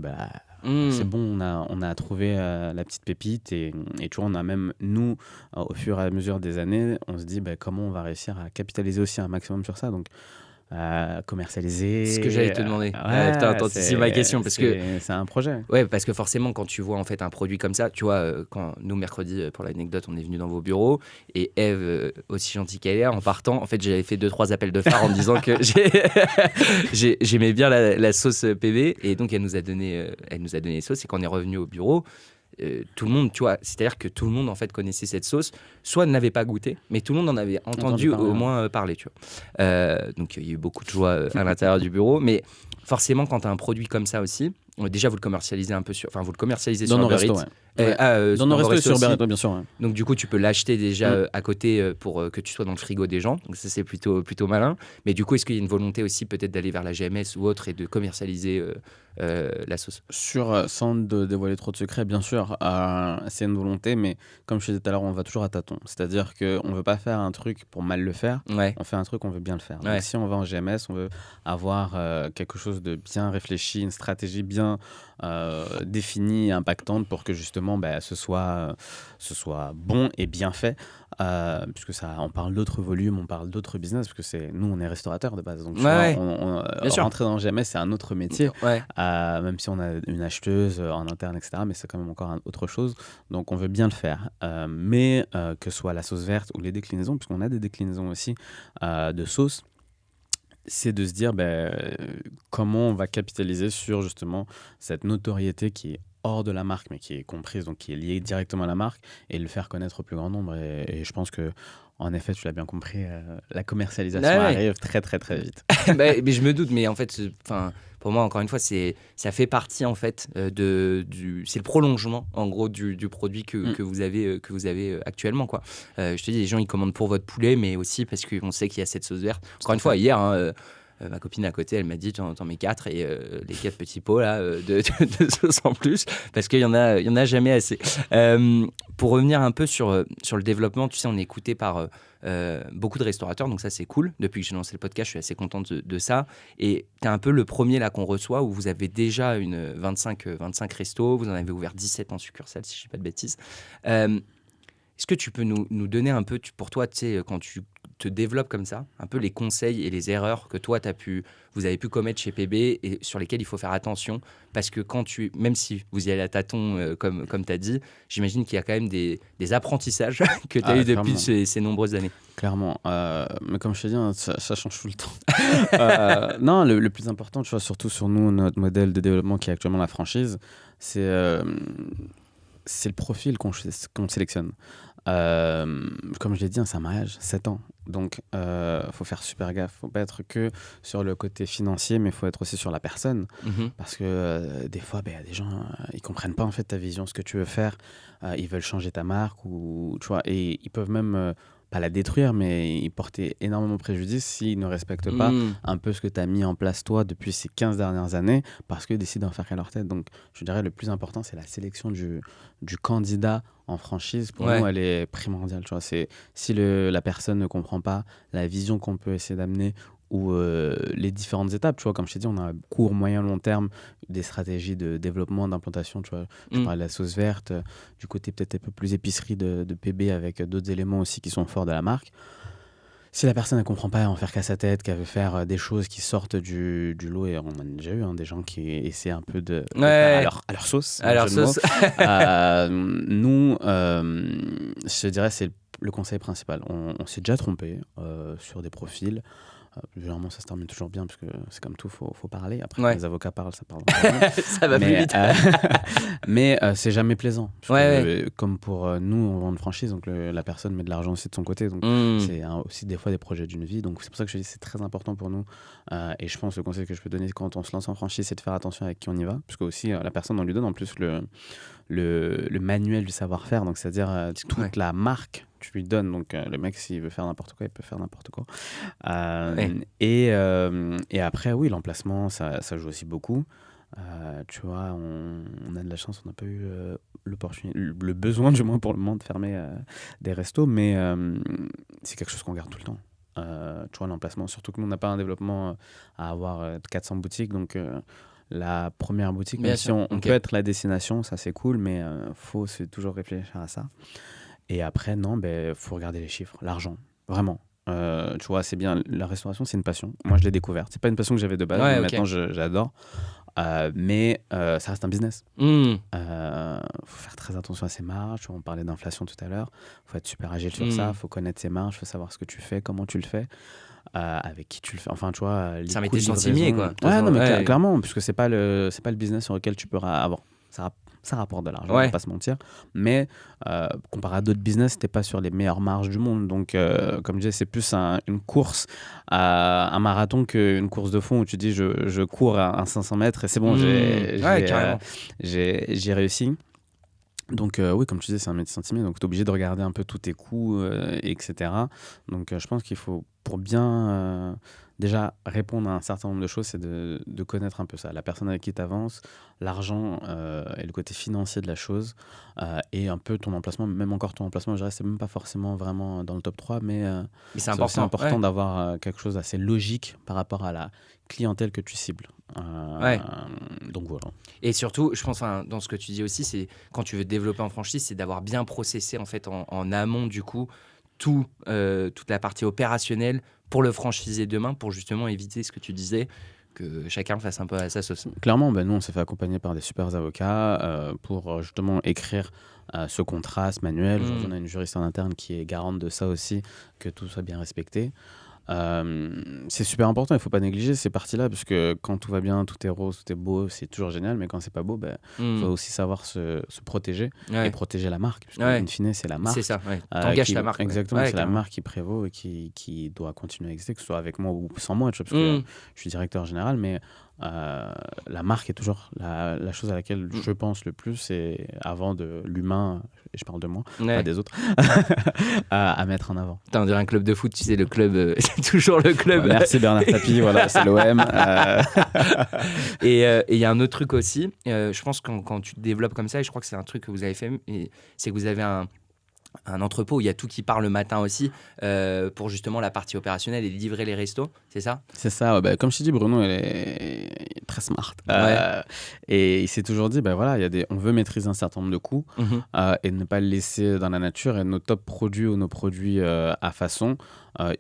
c'est bon, on a trouvé la petite pépite et tu vois, on a même, nous, au fur et à mesure des années, on se dit comment on va réussir à capitaliser aussi un maximum sur ça, donc commercialiser. C'est ce que j'allais te demander. T'anticipes ma question parce que c'est un projet. Ouais, parce que forcément, quand tu vois en fait un produit comme ça, tu vois, quand nous mercredi, pour l'anecdote, on est venu dans vos bureaux et Eve, aussi gentille qu'elle est, en partant, en fait, j'avais fait 2-3 appels de phare en me disant que j'aimais bien la sauce PB et donc elle nous a donné les sauces et quand on est revenu au bureau. Tout le monde, tu vois, c'est-à-dire que tout le monde en fait connaissait cette sauce, soit ne l'avait pas goûté, mais tout le monde en avait entendu au moins parler, tu vois. Donc il y a eu beaucoup de joie à l'intérieur du bureau, mais forcément quand tu as un produit comme ça aussi, déjà vous le commercialisez un peu sur Uber Eats. Dans nos restos sur Uber Eats, bien sûr. Ouais. Donc du coup tu peux l'acheter déjà à côté pour que tu sois dans le frigo des gens, donc ça c'est plutôt malin. Mais du coup est-ce qu'il y a une volonté aussi peut-être d'aller vers la GMS ou autre et de commercialiser la sauce? Sans dévoiler trop de secrets, bien sûr, c'est une volonté, mais comme je te disais tout à l'heure, on va toujours à tâtons. C'est-à-dire qu'on ne veut pas faire un truc pour mal le faire, on fait un truc, on veut bien le faire. Donc si on va en GMS, on veut avoir quelque chose de bien réfléchi, une stratégie bien définie, impactante pour que justement ce soit bon et bien fait, puisque on parle d'autres volumes, on parle d'autres business, parce que nous on est restaurateurs de base, donc rentrer dans le GMS c'est un autre métier, même si on a une acheteuse en interne, etc., mais c'est quand même encore autre chose, donc on veut bien le faire, mais que ce soit la sauce verte ou les déclinaisons, puisqu'on a des déclinaisons aussi de sauce, c'est de se dire comment on va capitaliser sur justement cette notoriété qui est hors de la marque mais qui est comprise, donc qui est liée directement à la marque, et le faire connaître au plus grand nombre, et je pense que en effet, tu l'as bien compris, la commercialisation arrive très très très vite. Mais je me doute, mais en fait, pour moi, encore une fois, ça fait partie en fait c'est le prolongement en gros du produit que vous avez actuellement, quoi. Je te dis, les gens ils commandent pour votre poulet, mais aussi parce qu'on sait qu'il y a cette sauce verte. Encore une fois, hier, ma copine à côté, elle m'a dit t'en mets 4 et les 4 petits pots là de sauce en plus, parce qu'il y en a jamais assez. Pour revenir un peu sur le développement, tu sais, on est écouté par beaucoup de restaurateurs, donc ça c'est cool. Depuis que j'ai lancé le podcast, je suis assez contente de ça. Et tu es un peu le premier là qu'on reçoit où vous avez déjà 25 restos, vous en avez ouvert 17 en succursale, si je ne dis pas de bêtises. Est-ce que tu peux nous donner un peu, pour toi, tu sais, quand tu te développes comme ça, un peu les conseils et les erreurs que toi, vous avez pu commettre chez PB et sur lesquelles il faut faire attention, parce que même si vous y allez à tâtons, comme tu as dit, j'imagine qu'il y a quand même des apprentissages que tu as eu depuis ces nombreuses années. Clairement, mais comme je te dis, ça change tout le temps. Non, le plus important, tu vois, surtout sur nous, notre modèle de développement qui est actuellement la franchise, c'est le profil qu'on sélectionne. Comme je l'ai dit, c'est un mariage, 7 ans. Donc, faut faire super gaffe. Faut pas être que sur le côté financier, mais faut être aussi sur la personne. Parce que des fois, y a des gens, ils comprennent pas en fait ta vision, ce que tu veux faire. Ils veulent changer ta marque ou tu vois, et ils peuvent même pas la détruire, mais ils porter énormément préjudice s'ils ne respectent pas un peu ce que tu as mis en place toi depuis ces 15 dernières années, parce qu'ils décident d'en faire qu'à leur tête. Donc, je dirais le plus important, c'est la sélection du candidat en franchise. Pour nous, elle est primordiale. Tu vois, c'est si la personne ne comprend pas la vision qu'on peut essayer d'amener ou les différentes étapes, tu vois, comme je t'ai dit, on a court, moyen, long terme, des stratégies de développement, d'implantation, tu vois. Je parlais de la sauce verte, du côté peut-être un peu plus épicerie de PB avec d'autres éléments aussi qui sont forts de la marque. Si la personne ne comprend pas en faire qu'à sa tête, qu'elle veut faire des choses qui sortent du lot, et on a déjà eu des gens qui essaient un peu de faire à leur sauce. À leur sauce. Nous, je dirais, c'est le conseil principal. On s'est déjà trompé sur des profils. Généralement, ça se termine toujours bien parce que c'est comme tout, faut parler. Après, quand les avocats parlent, ça parle. Ça va plus vite. Mais c'est jamais plaisant. Comme pour nous, on vend une franchise, donc la personne met de l'argent aussi de son côté. Donc c'est aussi des fois des projets d'une vie. Donc c'est pour ça que je dis c'est très important pour nous. Et je pense que le conseil que je peux donner quand on se lance en franchise, c'est de faire attention avec qui on y va. Parce que aussi, la personne, on lui donne en plus le manuel du savoir-faire. Donc c'est-à-dire toute la marque tu lui donnes. Donc le mec, s'il veut faire n'importe quoi, il peut faire n'importe quoi. Et après, oui, l'emplacement, ça joue aussi beaucoup. Tu vois, on a de la chance, on n'a pas eu le besoin, du moins pour le moment, de fermer des restos, mais c'est quelque chose qu'on garde tout le temps. Tu vois, l'emplacement, surtout que nous, on n'a pas un développement à avoir 400 boutiques, donc la première boutique, même si on peut être la destination, ça c'est cool, mais faut toujours réfléchir à ça. Et après, non, faut regarder les chiffres, l'argent, vraiment. Tu vois, c'est bien, la restauration, c'est une passion. Moi, je l'ai découverte. C'est pas une passion que j'avais de base, mais maintenant, j'adore. Mais ça reste un business. Faut faire très attention à ses marges. On parlait d'inflation tout à l'heure. Faut être super agile sur ça. Faut connaître ses marges. Faut savoir ce que tu fais, comment tu le fais, avec qui tu le fais. Enfin, tu vois, c'est un métier centimier, quoi. Ouais, non, mais clairement, puisque c'est pas le business sur lequel tu peux avoir. Ça rapporte de l'argent, on va pas se mentir. Mais comparé à d'autres business, t'es pas sur les meilleures marges du monde. Donc, comme je disais, c'est plus une course, un marathon qu'une course de fond où tu dis je cours à 500 mètres et c'est bon, j'ai réussi. Donc oui, comme tu disais, c'est un métier centimier, donc tu es obligé de regarder un peu tous tes coûts, etc. Donc je pense qu'il faut, pour bien déjà répondre à un certain nombre de choses, c'est de connaître un peu ça, la personne avec qui tu avances, l'argent et le côté financier de la chose, et un peu ton emplacement, même encore ton emplacement, je dirais, c'est même pas forcément vraiment dans le top 3, mais c'est important d'avoir quelque chose d'assez logique par rapport à la clientèle que tu cibles. Donc voilà. Et surtout, je pense, dans ce que tu dis aussi, c'est quand tu veux te développer en franchise, c'est d'avoir bien processé en fait en amont du coup toute la partie opérationnelle pour le franchisé demain, pour justement éviter ce que tu disais, que chacun fasse un peu à sa sauce. Clairement, nous on s'est fait accompagner par des super avocats pour justement écrire ce contrat, ce manuel. Aujourd'hui, on a une juriste en interne qui est garante de ça aussi, que tout soit bien respecté. C'est super important, il ne faut pas négliger ces parties-là, parce que quand tout va bien, tout est rose, tout est beau, c'est toujours génial, mais quand c'est pas beau, faut aussi savoir se protéger et protéger la marque, parce qu'in fine, c'est la marque. C'est ça, t'engages ta marque. Exactement, c'est la marque qui prévaut et qui doit continuer à exister, que ce soit avec moi ou sans moi, parce que je suis directeur général, mais la marque est toujours la chose à laquelle je pense le plus, et avant de l'humain, et je parle de moi, pas des autres, à mettre en avant. On dirait un club de foot, tu sais, le club, c'est toujours le club. Merci Bernard Tapie, voilà, c'est l'OM. Et il y a un autre truc aussi, je pense que quand tu te développes comme ça, et je crois que c'est un truc que vous avez fait, c'est que vous avez un entrepôt où il y a tout qui part le matin aussi pour justement la partie opérationnelle et livrer les restos, c'est ça ? C'est ça, comme je t'ai dit, Bruno, il est très smart. Et il s'est toujours dit, voilà, on veut maîtriser un certain nombre de coûts et ne pas le laisser dans la nature. Et nos top produits ou nos produits à façon,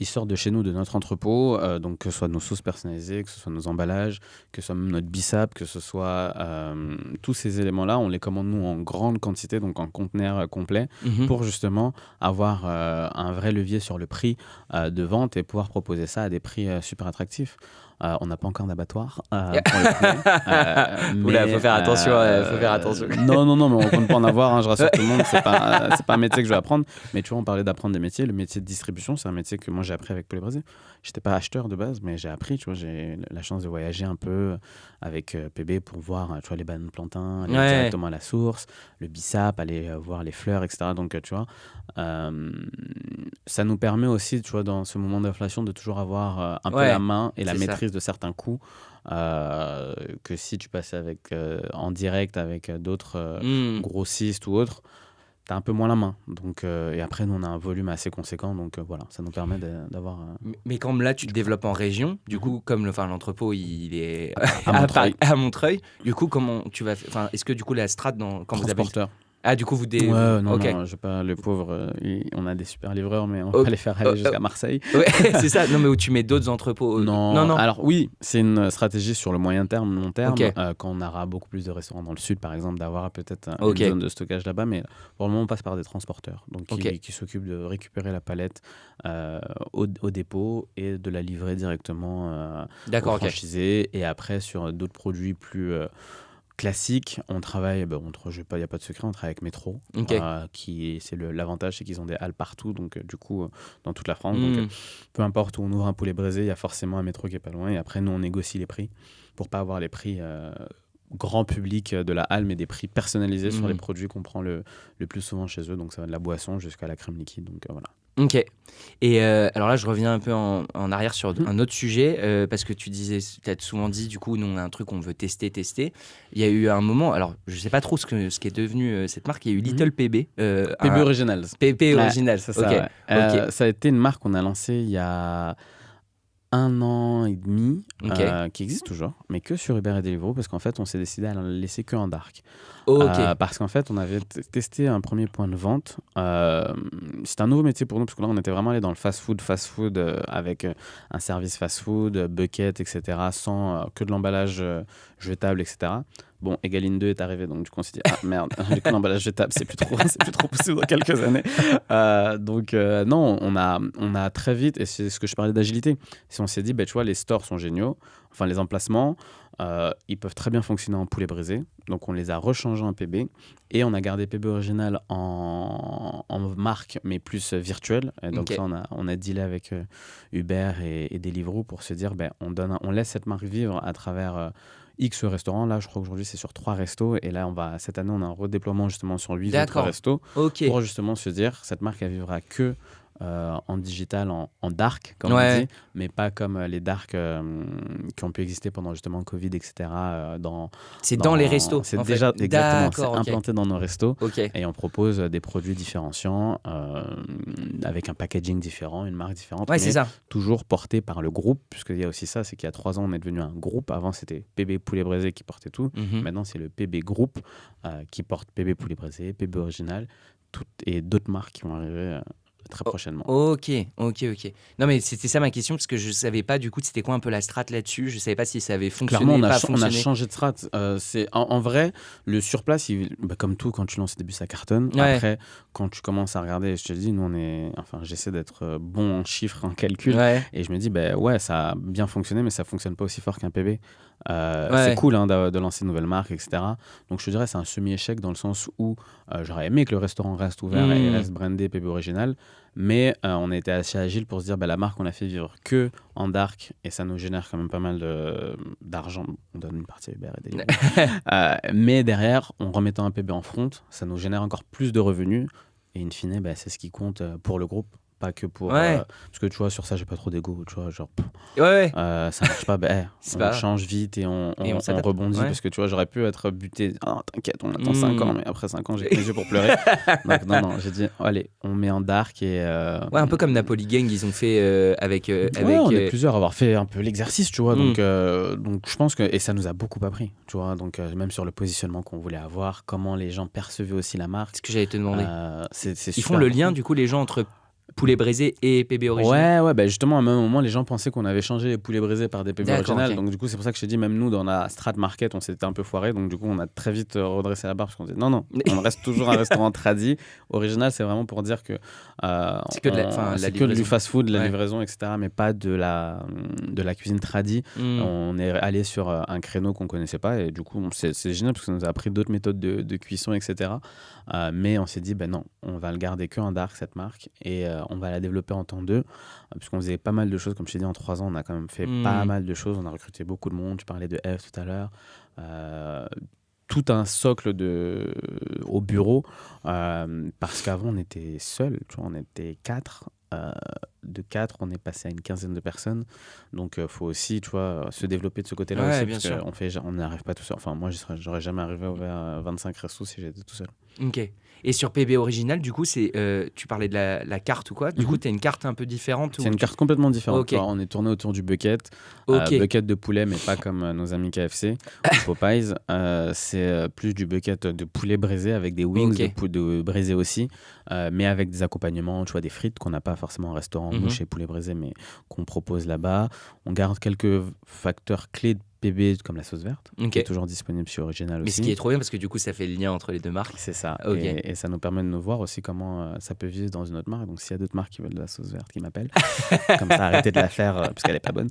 ils sortent de chez nous, de notre entrepôt, donc que ce soit nos sauces personnalisées, que ce soit nos emballages, que ce soit même notre bissap, que ce soit tous ces éléments-là, on les commande nous en grande quantité, donc en conteneur complet, pour justement avoir un vrai levier sur le prix de vente et pouvoir proposer ça à des prix super attractifs. On n'a pas encore d'abattoir pour le poulet. Oula, faut faire attention. Faut faire attention. Non, mais on compte pas en avoir. Hein, je rassure tout le monde. C'est pas un métier que je vais apprendre. Mais tu vois, on parlait d'apprendre des métiers. Le métier de distribution, c'est un métier que moi j'ai appris avec Poulet Braisé. J'étais pas acheteur de base, mais j'ai appris. Tu vois, j'ai la chance de voyager un peu avec PB pour voir, tu vois, les bananes plantains, aller directement à la source, le bissap, aller voir les fleurs, etc. Donc, tu vois, ça nous permet aussi, tu vois, dans ce moment d'inflation, de toujours avoir un peu la main et la maîtrise de certains coûts. Que si tu passais en direct avec d'autres grossistes ou autres, t'as un peu moins la main. Donc, et après, nous, on a un volume assez conséquent. Donc, voilà, ça nous permet d'avoir... Mais comme là, tu te développes en région, du coup, comme l'entrepôt, il est à Montreuil. Du coup, comment tu vas... Est-ce que, du coup, la strate, quand vous avez... Transporteur. Ah, du coup, vous... non, je pas le pauvre. On a des super livreurs, mais on va pas les faire aller jusqu'à Marseille. Ouais, c'est ça. Non, mais où tu mets d'autres entrepôts. Non. Alors, oui, c'est une stratégie sur le moyen terme, long terme. Quand on aura beaucoup plus de restaurants dans le sud, par exemple, d'avoir peut-être une zone de stockage là-bas. Mais pour le moment, on passe par des transporteurs qui s'occupent de récupérer la palette au dépôt et de la livrer directement aux franchisés. Et après, sur d'autres produits plus... classique, on travaille, il n'y a pas de secret, on travaille avec Métro, l'avantage, c'est qu'ils ont des halles partout, donc du coup, dans toute la France. Donc, peu importe où on ouvre un Poulet Braisé, il y a forcément un métro qui est pas loin. Et après, nous, on négocie les prix pour pas avoir les prix grand public de la halle, mais des prix personnalisés sur les produits qu'on prend le plus souvent chez eux. Donc, ça va de la boisson jusqu'à la crème liquide. Donc, voilà. Ok. Et alors là, je reviens un peu en arrière sur un autre sujet, parce que tu as souvent dit, du coup, nous, on a un truc qu'on veut tester. Il y a eu un moment, alors je sais pas trop ce qui est devenu cette marque, il y a eu Little PB. PB Originals. PB Originals, c'est ça. Ouais. Ça a été une marque qu'on a lancée il y a 1 an et demi, qui existe toujours, mais que sur Uber et Deliveroo, parce qu'en fait, on s'est décidé à la laisser que en dark. Parce qu'en fait, on avait testé un premier point de vente. C'était un nouveau métier pour nous, parce que là, on était vraiment allé dans le fast-food, avec un service fast-food, bucket, etc., sans que de l'emballage jetable, etc. Bon, Egaline 2 est arrivé, donc du coup on s'est dit, ah merde, du coup l'emballage jetable, c'est plus trop possible dans quelques années. Non, on a très vite, et c'est ce que je parlais d'agilité, si on s'est dit, tu vois, les stores sont géniaux, enfin les emplacements, ils peuvent très bien fonctionner en Poulet Braisé, donc on les a rechangés en PB, et on a gardé PB Original en marque, mais plus virtuelle. Et donc ça, on a dealé avec Uber et Deliveroo pour se dire, on laisse cette marque vivre à travers... X restaurants, là je crois qu'aujourd'hui c'est sur 3 restos, et là cette année on a un redéploiement justement sur 8 autres restos pour justement se dire cette marque elle vivra que en digital, en dark comme on dit, mais pas comme les dark qui ont pu exister pendant justement Covid, etc. Dans les restos. C'est déjà exactement, c'est implanté dans nos restos, et on propose des produits différenciants avec un packaging différent, une marque différente, mais c'est ça. Toujours porté par le groupe, puisqu'il y a aussi ça, c'est qu'il y a 3 ans on est devenu un groupe. Avant c'était PB Poulet Braisé qui portait tout, maintenant c'est le PB Group qui porte PB Poulet Braisé, PB Original, et d'autres marques qui vont arriver très prochainement. Ok. Non, mais c'était ça ma question, parce que je savais pas du coup c'était quoi un peu la strat là-dessus. Je savais pas si ça avait fonctionné. Clairement, on a changé de strat. En vrai, le surplace, comme tout, quand tu lances au début, ça cartonne. Après, quand tu commences à regarder, je te dis, nous, j'essaie d'être bon en chiffres, en calcul. Et je me dis, ça a bien fonctionné, mais ça fonctionne pas aussi fort qu'un PB. C'est cool de lancer une nouvelle marque, etc. Donc je te dirais c'est un semi-échec dans le sens où j'aurais aimé que le restaurant reste ouvert et reste brandé PB Original, mais on a été assez agile pour se dire la marque on a fait vivre que en dark, et ça nous génère quand même pas mal d'argent. On donne une partie à Uber et Deliveroo. Mais derrière, en remettant un PB en front, ça nous génère encore plus de revenus, et in fine c'est ce qui compte pour le groupe, pas que pour parce que tu vois, sur ça j'ai pas trop d'ego, tu vois, genre ça marche pas, on change vite et on rebondit, parce que tu vois, j'aurais pu être buté, t'inquiète, on attend 5 ans, mais après 5 ans j'ai les yeux pour pleurer. Donc non, j'ai dit allez, on met en dark, et un peu comme Napoli Gang, ils ont fait avec on est plusieurs à avoir fait un peu l'exercice, tu vois. Donc je pense que, et ça nous a beaucoup appris, tu vois, donc même sur le positionnement qu'on voulait avoir, comment les gens percevaient aussi la marque. Ce que j'allais te demander, c'est ils font le lien du coup, les gens, entre poulet braisé et PB original. Ouais, bah justement, à un moment, les gens pensaient qu'on avait changé les poulets braisés par des PB D'accord, originales. ok. Donc, du coup, c'est pour ça que je t'ai dit, même nous, dans la Strat Market, on s'était un peu foiré. Donc, du coup, on a très vite redressé la barre parce qu'on disait non, on reste toujours un restaurant tradi. Original, c'est vraiment pour dire que C'est que de la c'est que livraison. du fast-food, de la Ouais. livraison, etc., mais pas de la cuisine tradi. On est allé sur un créneau qu'on connaissait pas et du coup, c'est génial parce que ça nous a appris d'autres méthodes de cuisson, etc. Mais on s'est dit, ben non, on va le garder que en dark, cette marque, et on va la développer en temps 2, puisqu'on faisait pas mal de choses. Comme je t'ai dit, en 3 ans, on a quand même fait pas mal de choses. On a recruté beaucoup de monde. Tu parlais de F tout à l'heure. Tout un socle au bureau, parce qu'avant, on était seuls. Tu vois, on était 4. De 4, on est passé à une quinzaine de personnes. Donc, il faut aussi, tu vois, se développer de ce côté-là Ouais, aussi, bien parce sûr. qu'on n'arrive pas tout seul. Enfin, moi, j'aurais jamais arrivé à ouvrir 25 restos si j'étais tout seul. Ok. Et sur PB original, du coup, tu parlais de la carte ou quoi. Du coup, tu as une carte un peu différente. C'est une carte complètement différente. Ok. Tu vois, on est tourné autour du bucket. Ok. Bucket de poulet, mais pas comme nos amis KFC ou Popeyes. C'est plus du bucket de poulet braisé avec des wings de braisé aussi, mais avec des accompagnements, tu vois, des frites qu'on n'a pas forcément en restaurant, nous, chez Poulet Braisé, mais qu'on propose là-bas. On garde quelques facteurs clés de PB comme la sauce verte, qui est toujours disponible chez Original aussi. Mais ce qui est trop bien, parce que du coup, ça fait le lien entre les deux marques. C'est ça. Okay. Et ça nous permet de nous voir aussi comment ça peut vivre dans une autre marque. Donc, s'il y a d'autres marques qui veulent de la sauce verte, qui m'appellent. Comme ça, arrêtez de la faire parce qu'elle n'est pas bonne.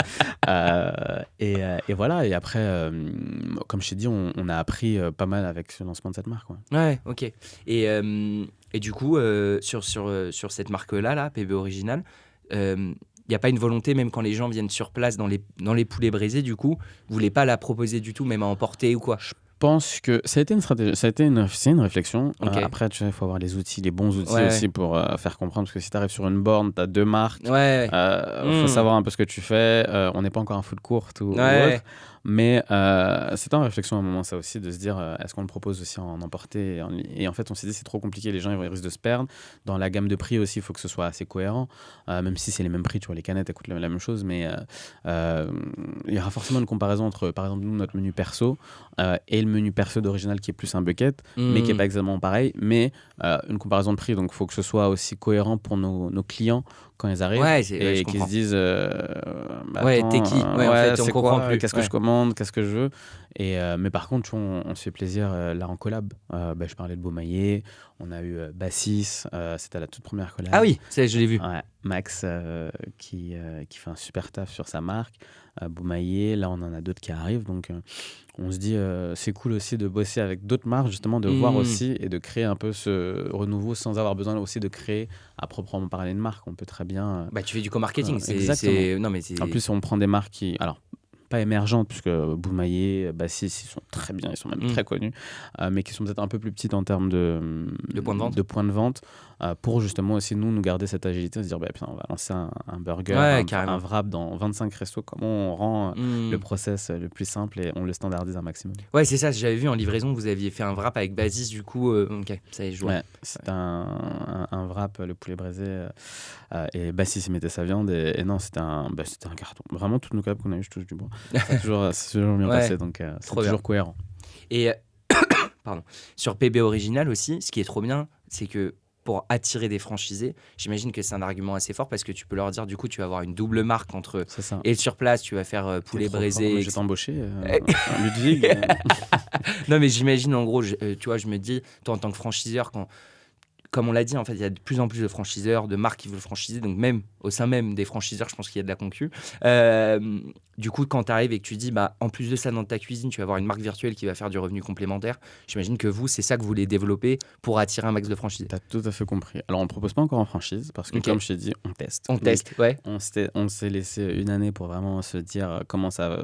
Et voilà. Et après, comme je t'ai dit, on a appris pas mal avec ce lancement de cette marque. Ouais, ok. Et du coup, sur cette marque-là, PB Original, il n'y a pas une volonté, même quand les gens viennent sur place dans les poulets braisés, du coup, vous voulez pas la proposer du tout, même à emporter ou quoi? Je pense que ça a été une stratégie, c'est une réflexion. Okay. Après, tu vois, il faut avoir les outils, les bons outils aussi pour faire comprendre. Parce que si tu arrives sur une borne, tu as 2 marques. Faut savoir un peu ce que tu fais. On n'est pas encore un food court ou autre. Mais c'était en réflexion à un moment, ça aussi, de se dire est-ce qu'on le propose aussi en emporter et en fait, on s'est dit c'est trop compliqué, les gens ils risquent de se perdre. Dans la gamme de prix aussi, il faut que ce soit assez cohérent, même si c'est les mêmes prix, tu vois, les canettes elles coûtent la même chose, mais il y aura forcément une comparaison entre, par exemple, nous, notre menu perso et le menu perso d'Original qui est plus un bucket, mais qui n'est pas exactement pareil, mais une comparaison de prix, donc il faut que ce soit aussi cohérent pour nos clients quand ils arrivent et qu'ils se disent t'es qui en fait, on comprend plus. Qu'est-ce que je commande, qu'est-ce que je veux. Mais par contre, on se fait plaisir là en collab. Je parlais de Beaumaillé, on a eu Bassis, c'était la toute première collab. Ah oui, je l'ai vu. Ouais, Max qui fait un super taf sur sa marque. Beaumaillé, là on en a d'autres qui arrivent, donc on se dit c'est cool aussi de bosser avec d'autres marques, justement de voir aussi et de créer un peu ce renouveau sans avoir besoin aussi de créer à proprement parler une marque. On peut très bien tu fais du co-marketing, exactement. Non, mais en plus on prend des marques qui pas émergentes, puisque Beaumaillé, Bassis, ils sont très bien, ils sont même très connus, mais qui sont peut-être un peu plus petites en termes de points de vente, pour justement aussi nous garder cette agilité, se dire putain, on va lancer un burger, un wrap dans 25 restos, comment on rend le process le plus simple et on le standardise un maximum. Ouais, c'est ça, j'avais vu en livraison, vous aviez fait un wrap avec Bassis, du coup, ok, ça y est, je vois. Ouais, c'était un wrap, le poulet braisé, et Bassis il mettait sa viande, et non, c'était un carton. Vraiment, toutes nos collabs qu'on a eu, je touche du bois. C'est toujours bien passé, donc c'est toujours cohérent. Et pardon. Sur PB Original aussi, ce qui est trop bien, c'est que pour attirer des franchisés, j'imagine que c'est un argument assez fort parce que tu peux leur dire, du coup, tu vas avoir une double marque entre. C'est ça. Et sur place, tu vas faire poulet braisé. Je vais t'embaucher, Ludwig. Non, mais j'imagine, en gros, tu vois, je me dis, toi, en tant que franchiseur, comme on l'a dit, en fait, il y a de plus en plus de franchiseurs, de marques qui veulent franchiser. Donc, même au sein même des franchiseurs, je pense qu'il y a de la concu. Du coup, quand tu arrives et que tu dis, en plus de ça, dans ta cuisine, tu vas avoir une marque virtuelle qui va faire du revenu complémentaire. J'imagine que vous, c'est ça que vous voulez développer pour attirer un max de franchisés. Tu as tout à fait compris. Alors, on ne propose pas encore en franchise parce que, comme je t'ai dit, on teste. On teste, ouais. On s'est laissé une année pour vraiment se dire comment ça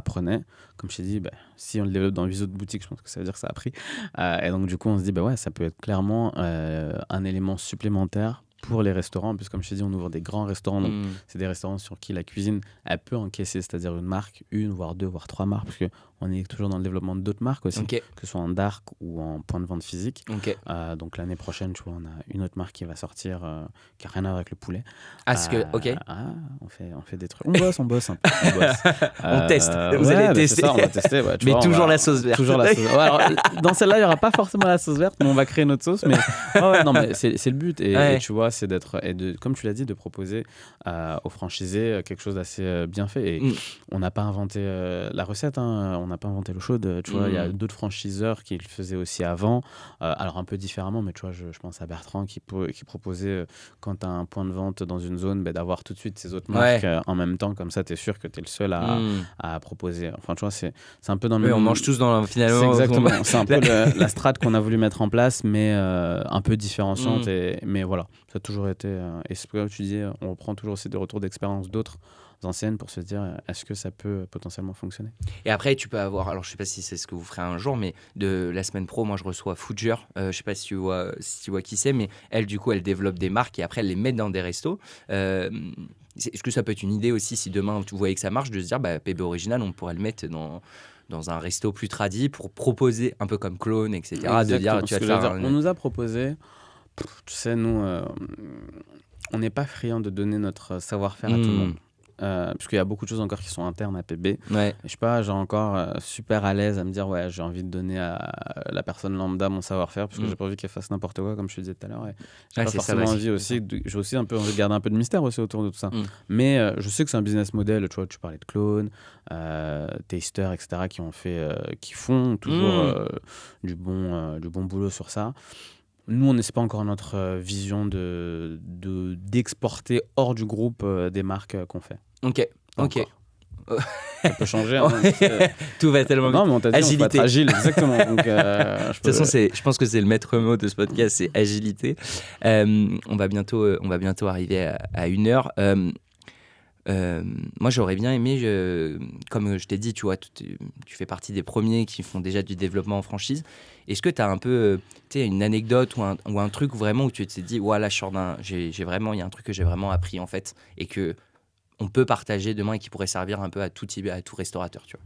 prenait. Comme je t'ai dit, si on le développe dans 8 autres boutiques, je pense que ça veut dire que ça a pris. Et donc, du coup, on se dit, ça peut être clairement un élément supplémentaire pour les restaurants. En plus, comme je t'ai dit, on ouvre des grands restaurants. Donc, c'est des restaurants sur qui la cuisine, elle peut encaisser, c'est-à-dire une marque, 1, voire 2, voire 3 marques, parce on est toujours dans le développement d'autres marques aussi, Ok. que ce soit en dark ou en point de vente physique. Ok. Donc l'année prochaine, tu vois, on a une autre marque qui va sortir qui n'a rien à voir avec le poulet. Ok. On fait des trucs. On bosse un peu. On bosse. On teste. Vous allez tester. C'est ça, on va tester. Ouais, tu Mais vois, toujours la sauce verte. Toujours la sauce. Ouais, alors, dans celle-là, il n'y aura pas forcément la sauce verte, mais on va créer notre sauce. Mais non, mais c'est le but. Et tu vois, c'est d'être, comme tu l'as dit, de proposer aux franchisés quelque chose d'assez bien fait. Et on n'a pas inventé la recette, hein. On n'a pas inventé l'eau chaude. Tu vois, il y a d'autres franchiseurs qui le faisaient aussi avant, alors un peu différemment, mais tu vois, je pense à Bertrand qui proposait, quand tu as un point de vente dans une zone, d'avoir tout de suite ces autres marques en même temps. Comme ça, tu es sûr que tu es le seul à proposer. Enfin, tu vois, c'est un peu dans le on mange tous finalement. C'est exactement. C'est un peu la strate qu'on a voulu mettre en place, mais un peu différenciante. Mais voilà, ça a toujours été. Et c'est comme tu dis, on reprend toujours aussi des retours d'expérience d'autres anciennes pour se dire est-ce que ça peut potentiellement fonctionner. Et après, tu peux avoir, alors je sais pas si c'est ce que vous ferez un jour, mais de la semaine pro, moi je reçois Foodger, je sais pas si tu vois qui c'est, mais elle du coup elle développe des marques et après elle les met dans des restos. Est-ce que ça peut être une idée aussi, si demain vous voyez que ça marche, de se dire PB Original, on pourrait le mettre dans un resto plus tradit pour proposer un peu comme Clone, etc. Exactement. De dire, tu vas te faire on nous a proposé, tu sais, nous on n'est pas friand de donner notre savoir-faire à tout le monde. Parce qu'il y a beaucoup de choses encore qui sont internes à PB. Ouais. Je sais pas, j'ai encore super à l'aise à me dire j'ai envie de donner à la personne lambda mon savoir-faire parce que j'ai pas envie qu'elle fasse n'importe quoi, comme je te disais tout à l'heure. J'ai pas forcément envie aussi. J'ai aussi un peu envie de garder un peu de mystère aussi autour de tout ça. Mais je sais que c'est un business model. Tu vois, tu parlais de Clone, Taster, etc. qui font toujours du bon boulot sur ça. Nous, on n'est pas encore notre vision d'exporter hors du groupe des marques qu'on fait. Ok. Ça peut changer. Tout va tellement vite. Non, mais on t'a dit, agilité. On peut être agile, exactement. Donc, de toute façon, je pense que c'est le maître mot de ce podcast, c'est agilité. On va bientôt arriver à 1 heure. Moi, j'aurais bien aimé, comme je t'ai dit, tu vois, tu fais partie des premiers qui font déjà du développement en franchise. Est-ce que tu as un peu une anecdote ou un truc vraiment où tu t'es dit, là, il y a un truc que j'ai vraiment appris en fait et que on peut partager demain et qui pourrait servir un peu à tout restaurateur, tu vois.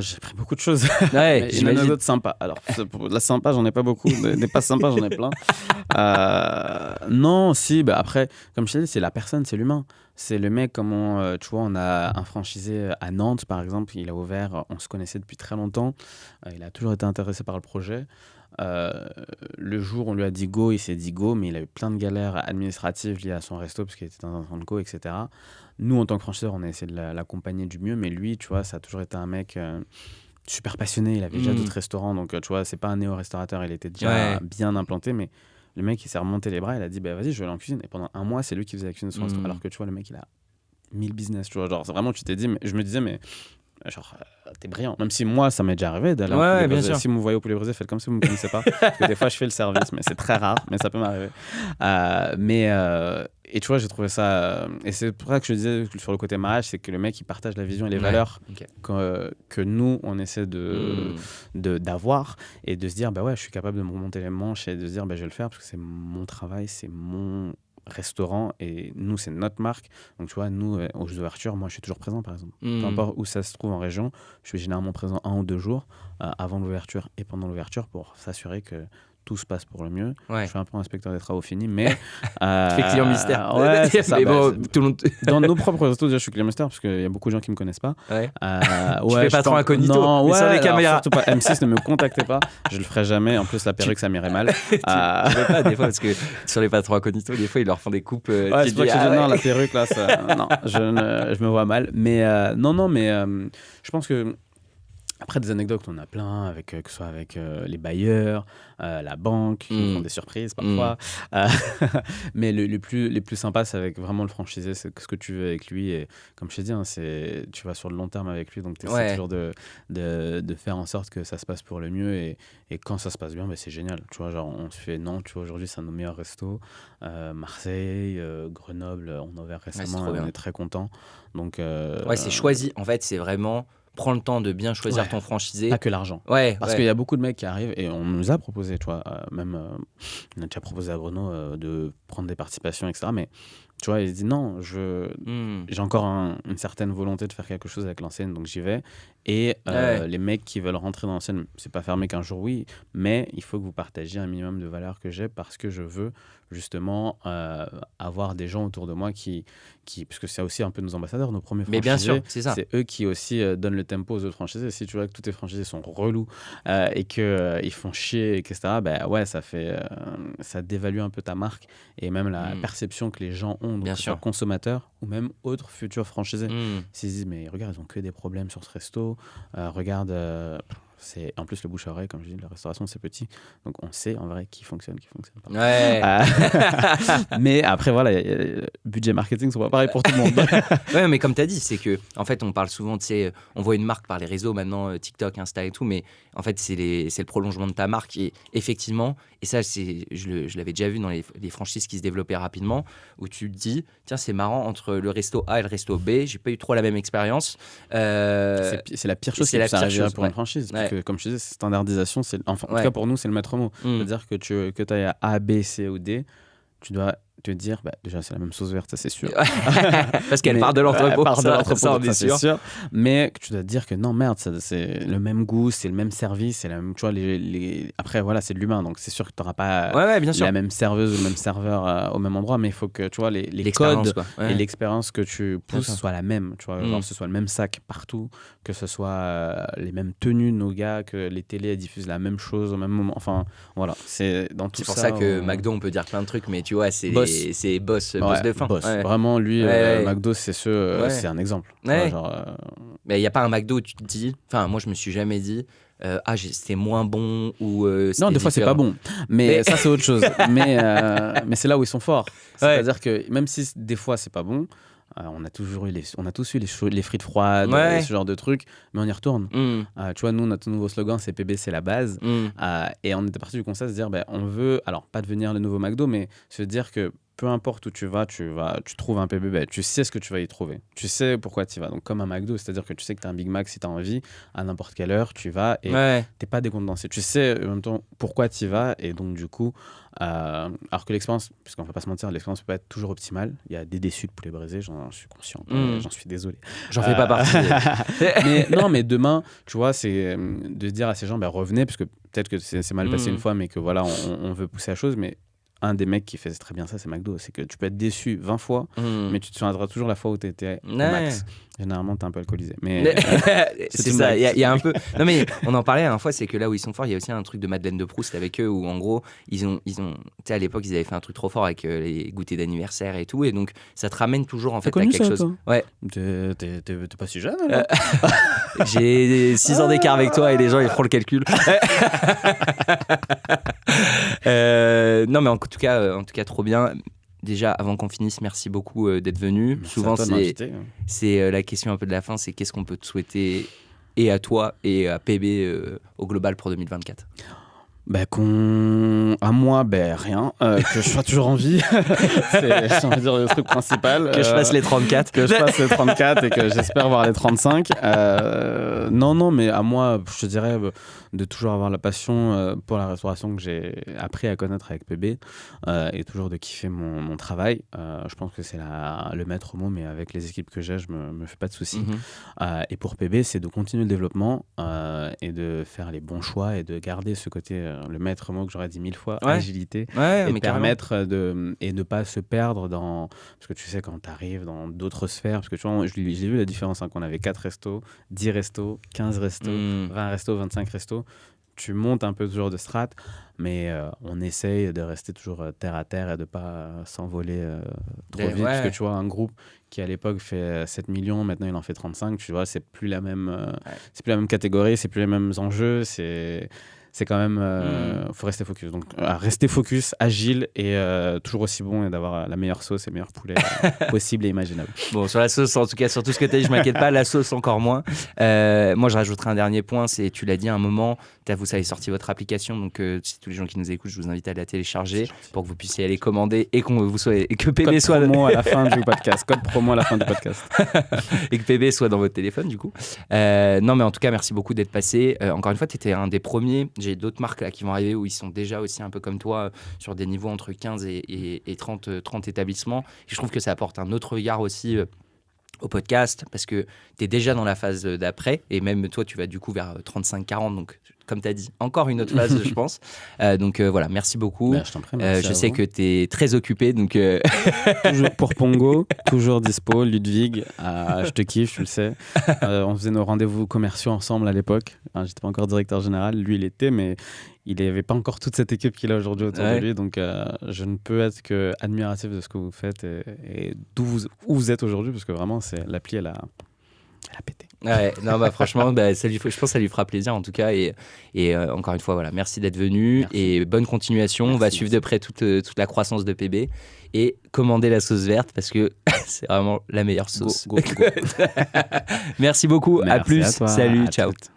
J'ai pris beaucoup de choses. Ouais, une anecdote sympa. Alors, la sympa, j'en ai pas beaucoup. Des pas sympas, j'en ai plein. Non, si, après, comme je t'ai dit, c'est la personne, c'est l'humain. C'est le mec, comment, tu vois, on a un franchisé à Nantes, par exemple, il a ouvert, on se connaissait depuis très longtemps. Il a toujours été intéressé par le projet. Le jour où on lui a dit go, il s'est dit go, mais il a eu plein de galères administratives liées à son resto parce qu'il était dans un centre co, etc. Nous, en tant que franchiseur, on a essayé de l'accompagner du mieux, mais lui, tu vois, ça a toujours été un mec super passionné. Il avait déjà d'autres restaurants, donc tu vois, c'est pas un néo-restaurateur, il était déjà bien implanté, mais le mec, il s'est remonté les bras, il a dit vas-y, je vais aller en cuisine. Et pendant 1 mois, c'est lui qui faisait la cuisine de son restaurant, alors que tu vois, le mec, il a 1000 business, tu vois, genre vraiment, tu t'es dit, mais je me disais, mais genre, t'es brillant. Même si moi, ça m'est déjà arrivé d'aller au poulet brisé. Si vous me voyez au poulet brisé, faites comme si vous me connaissez pas. Parce que des fois, je fais le service, mais c'est très rare, mais ça peut m'arriver. Et tu vois, j'ai trouvé ça. Et c'est pour ça que je disais sur le côté mariage, c'est que le mec, il partage la vision et les valeurs que nous, on essaie d'avoir et de se dire, je suis capable de me remonter les manches et de se dire, je vais le faire parce que c'est mon travail, c'est mon restaurant et nous c'est notre marque, donc tu vois, nous aux Jeux d'ouverture, moi je suis toujours présent par exemple, peu importe où ça se trouve en région, je suis généralement présent 1 ou 2 jours avant l'ouverture et pendant l'ouverture pour s'assurer que tout se passe pour le mieux. Je suis un peu inspecteur des travaux finis, mais tu fais client mystère. C'est ça. Mais tout le monde... Dans nos propres restos, déjà, je suis client mystère parce qu'il y a beaucoup de gens qui me connaissent pas. Tu fais patron incognito. Non, mais sur les caméras. Surtout pas. M6, ne me contactez pas. Je le ferai jamais. En plus, la perruque, ça m'irait mal. Tu veux pas des fois parce que sur les patrons incognito, des fois, ils leur font des coupes. C'est pas que je dis non, la perruque là, non, je me vois mal. Mais je pense que après, des anecdotes, on a plein, que ce soit avec les bailleurs, la banque, qui font des surprises parfois. Mais les plus sympas, c'est avec vraiment le franchisé, c'est ce que tu veux avec lui. Et comme je t'ai dit, tu vas sur le long terme avec lui, donc tu essaies toujours de faire en sorte que ça se passe pour le mieux. Et quand ça se passe bien, c'est génial. Tu vois, genre, on se fait Nantes, tu vois, aujourd'hui, c'est un de nos meilleurs restos. Marseille, Grenoble, on a ouvert récemment, on est très contents. Donc, c'est choisi. En fait, c'est vraiment... Prends le temps de bien choisir ton franchisé. Pas que l'argent. Parce qu'il y a beaucoup de mecs qui arrivent et on nous a proposé, tu vois, on a déjà proposé à Bruno de prendre des participations, etc. Mais tu vois, il se dit non, j'ai encore une certaine volonté de faire quelque chose avec l'enseigne, donc j'y vais. Et les mecs qui veulent rentrer dans l'enseigne, c'est pas fermé qu'un jour, oui, mais il faut que vous partagiez un minimum de valeurs que j'ai parce que je veux justement avoir des gens autour de moi qui parce que c'est aussi un peu nos ambassadeurs, nos premiers franchisés. Mais bien sûr, c'est ça. C'est eux qui aussi donnent le tempo aux autres franchisés. Si tu vois que tous tes franchisés sont relous et qu'ils font chier, etc., ben ouais, ça dévalue un peu ta marque et même la perception que les gens ont, donc que ce soit consommateurs ou même autres futurs franchisés. S'ils se disent, mais regarde, ils ont que des problèmes sur ce resto, regarde... en plus le bouche à oreille, comme je dis, la restauration c'est petit, donc on sait en vrai qui fonctionne pas. Ouais. Mais après voilà, budget marketing c'est pas pareil pour tout le monde. Ouais, mais comme tu as dit, c'est que en fait on parle souvent, tu sais, on voit une marque par les réseaux maintenant, TikTok, Insta et tout, mais en fait c'est le prolongement de ta marque et effectivement, et ça je l'avais déjà vu dans les franchises qui se développaient rapidement, où tu te dis tiens c'est marrant, entre le resto A et le resto B, j'ai pas eu trop la même expérience. C'est la pire chose qui peut arriver pour une franchise. Parce que, comme je disais, standardisation, en tout cas pour nous, c'est le maître mot. C'est-à-dire que tu ailles à A, B, C ou D, tu dois te dire, déjà c'est la même sauce verte, ça c'est sûr. Parce qu'elle part de l'entrepôt, ça c'est sûr. Mais tu dois te dire que non, merde, c'est le même goût, c'est le même service, c'est la même, tu vois, après voilà, c'est de l'humain, donc c'est sûr que tu n'auras pas la même serveuse ou le même serveur au même endroit, mais il faut que tu vois, les codes et l'expérience que tu pousses soient la même, tu vois, genre, que ce soit le même sac partout, que ce soit les mêmes tenues de nos gars, que les télés diffusent la même chose au même moment, enfin voilà, c'est dans tout ça. C'est pour ça que McDo, on peut dire plein de trucs, mais tu vois, c'est boss de fin. Vraiment, lui, McDo, c'est un exemple. Mais il n'y a pas un McDo où tu te dis... Enfin, moi, je me suis jamais dit... c'était moins bon ou non, des fois c'est pas bon, mais ça c'est autre chose. mais c'est là où ils sont forts. C'est-à-dire que même si des fois c'est pas bon, on a tous eu les frites froides, ce genre de trucs, mais on y retourne. Tu vois, nous notre nouveau slogan c'est PB c'est la base, et on était parti du constat de se dire on veut, alors pas devenir le nouveau McDo, mais se dire que peu importe où tu trouves un PB, tu sais ce que tu vas y trouver. Tu sais pourquoi tu y vas. Donc, comme un McDo, c'est-à-dire que tu sais que tu as un Big Mac si tu as envie, à n'importe quelle heure, tu vas et tu n'es pas décontenancé. Tu sais en même temps pourquoi tu y vas. Et donc, du coup, alors que l'expérience, puisqu'on ne va pas se mentir, l'expérience ne peut pas être toujours optimale. Il y a des déçus de poulet braisé, j'en suis conscient. J'en suis désolé. J'en fais pas partie. mais demain, tu vois, c'est de dire à ces gens, revenez, parce que peut-être que c'est mal passé une fois, mais que voilà, on veut pousser la chose. Mais un des mecs qui faisait très bien ça, c'est McDo. C'est que tu peux être déçu 20 fois, mais tu te souviendras toujours la fois où tu étais au max. Généralement, tu es un peu alcoolisé. Mais c'est ça, il y a un peu... Non, mais on en parlait une fois, c'est que là où ils sont forts, il y a aussi un truc de Madeleine de Proust avec eux, où en gros, ils ont tu sais, à l'époque, ils avaient fait un truc trop fort avec les goûters d'anniversaire et tout, et donc ça te ramène toujours en fait à quelque chose. Toi ouais. T'es pas si jeune, alors J'ai 6 ans d'écart avec toi et les gens, ils feront le calcul. Non, mais en tout cas, trop bien. Déjà, avant qu'on finisse, merci beaucoup d'être venu. Souvent, c'est la question un peu de la fin, c'est qu'est-ce qu'on peut te souhaiter et à toi et à PB au global pour 2024 ? À moi, rien. Que je sois toujours en vie. J'ai envie de dire le truc principal. Que je fasse les 34. Que je fasse les 34 et que j'espère voir les 35. Non, mais à moi, je te dirais de toujours avoir la passion pour la restauration que j'ai appris à connaître avec PB et toujours de kiffer mon travail. Je pense que c'est le maître mot, mais avec les équipes que j'ai, je me fais pas de soucis. Et pour PB, c'est de continuer le développement et de faire les bons choix et de garder ce côté... le maître mot que j'aurais dit 1000 fois, agilité, et de permettre et ne pas se perdre dans... Parce que tu sais, quand tu arrives dans d'autres sphères, parce que tu vois, j'ai vu la différence, qu'on avait 4 restos, 10 restos, 15 restos, 20 restos, 25 restos. Tu montes un peu toujours de strat, mais on essaye de rester toujours terre à terre et de ne pas s'envoler trop vite. Parce que tu vois, un groupe qui à l'époque fait 7 millions, maintenant il en fait 35, tu vois, c'est plus la même catégorie, c'est plus les mêmes enjeux, c'est quand même... faut rester focus. Donc, rester focus, agile et toujours aussi bon et d'avoir la meilleure sauce et le meilleur poulet possible et imaginable. Bon, sur la sauce, en tout cas, sur tout ce que tu as dit, je m'inquiète pas. La sauce, encore moins. Moi, je rajouterai un dernier point. C'est, tu l'as dit à un moment, vous avez sorti votre application. Donc, si tous les gens qui nous écoutent, je vous invite à la télécharger pour que vous puissiez aller commander et que PB soit... Code promo à la fin du podcast. Code promo à la fin du podcast. Et que PB soit dans votre téléphone, du coup. Non, mais en tout cas, merci beaucoup d'être passé. Encore une fois, tu étais un des premiers... j'ai d'autres marques là, qui vont arriver où ils sont déjà aussi un peu comme toi sur des niveaux entre 15 et 30 établissements. Et je trouve que ça apporte un autre regard aussi au podcast parce que tu es déjà dans la phase d'après et même toi tu vas du coup vers 35-40 donc comme tu as dit encore une autre phase je pense donc voilà merci beaucoup. Je t'en prie, merci je sais que tu es très occupé donc toujours pour Pongo, toujours dispo. Ludwig, je te kiffe, tu le sais. On faisait nos rendez-vous commerciaux ensemble à l'époque. Enfin, j'étais pas encore directeur général, lui il était, mais il n'avait pas encore toute cette équipe qu'il a aujourd'hui autour de lui, donc je ne peux être que admiratif de ce que vous faites et où vous êtes aujourd'hui, parce que vraiment, l'appli, elle a pété. Ouais, non, bah, franchement, je pense que ça lui fera plaisir en tout cas. Et encore une fois, voilà, merci d'être venu et bonne continuation. On va suivre de près toute la croissance de PB et commander la sauce verte parce que c'est vraiment la meilleure sauce. Go. Merci beaucoup, Merci à plus, à toi, salut, à ciao. toutes.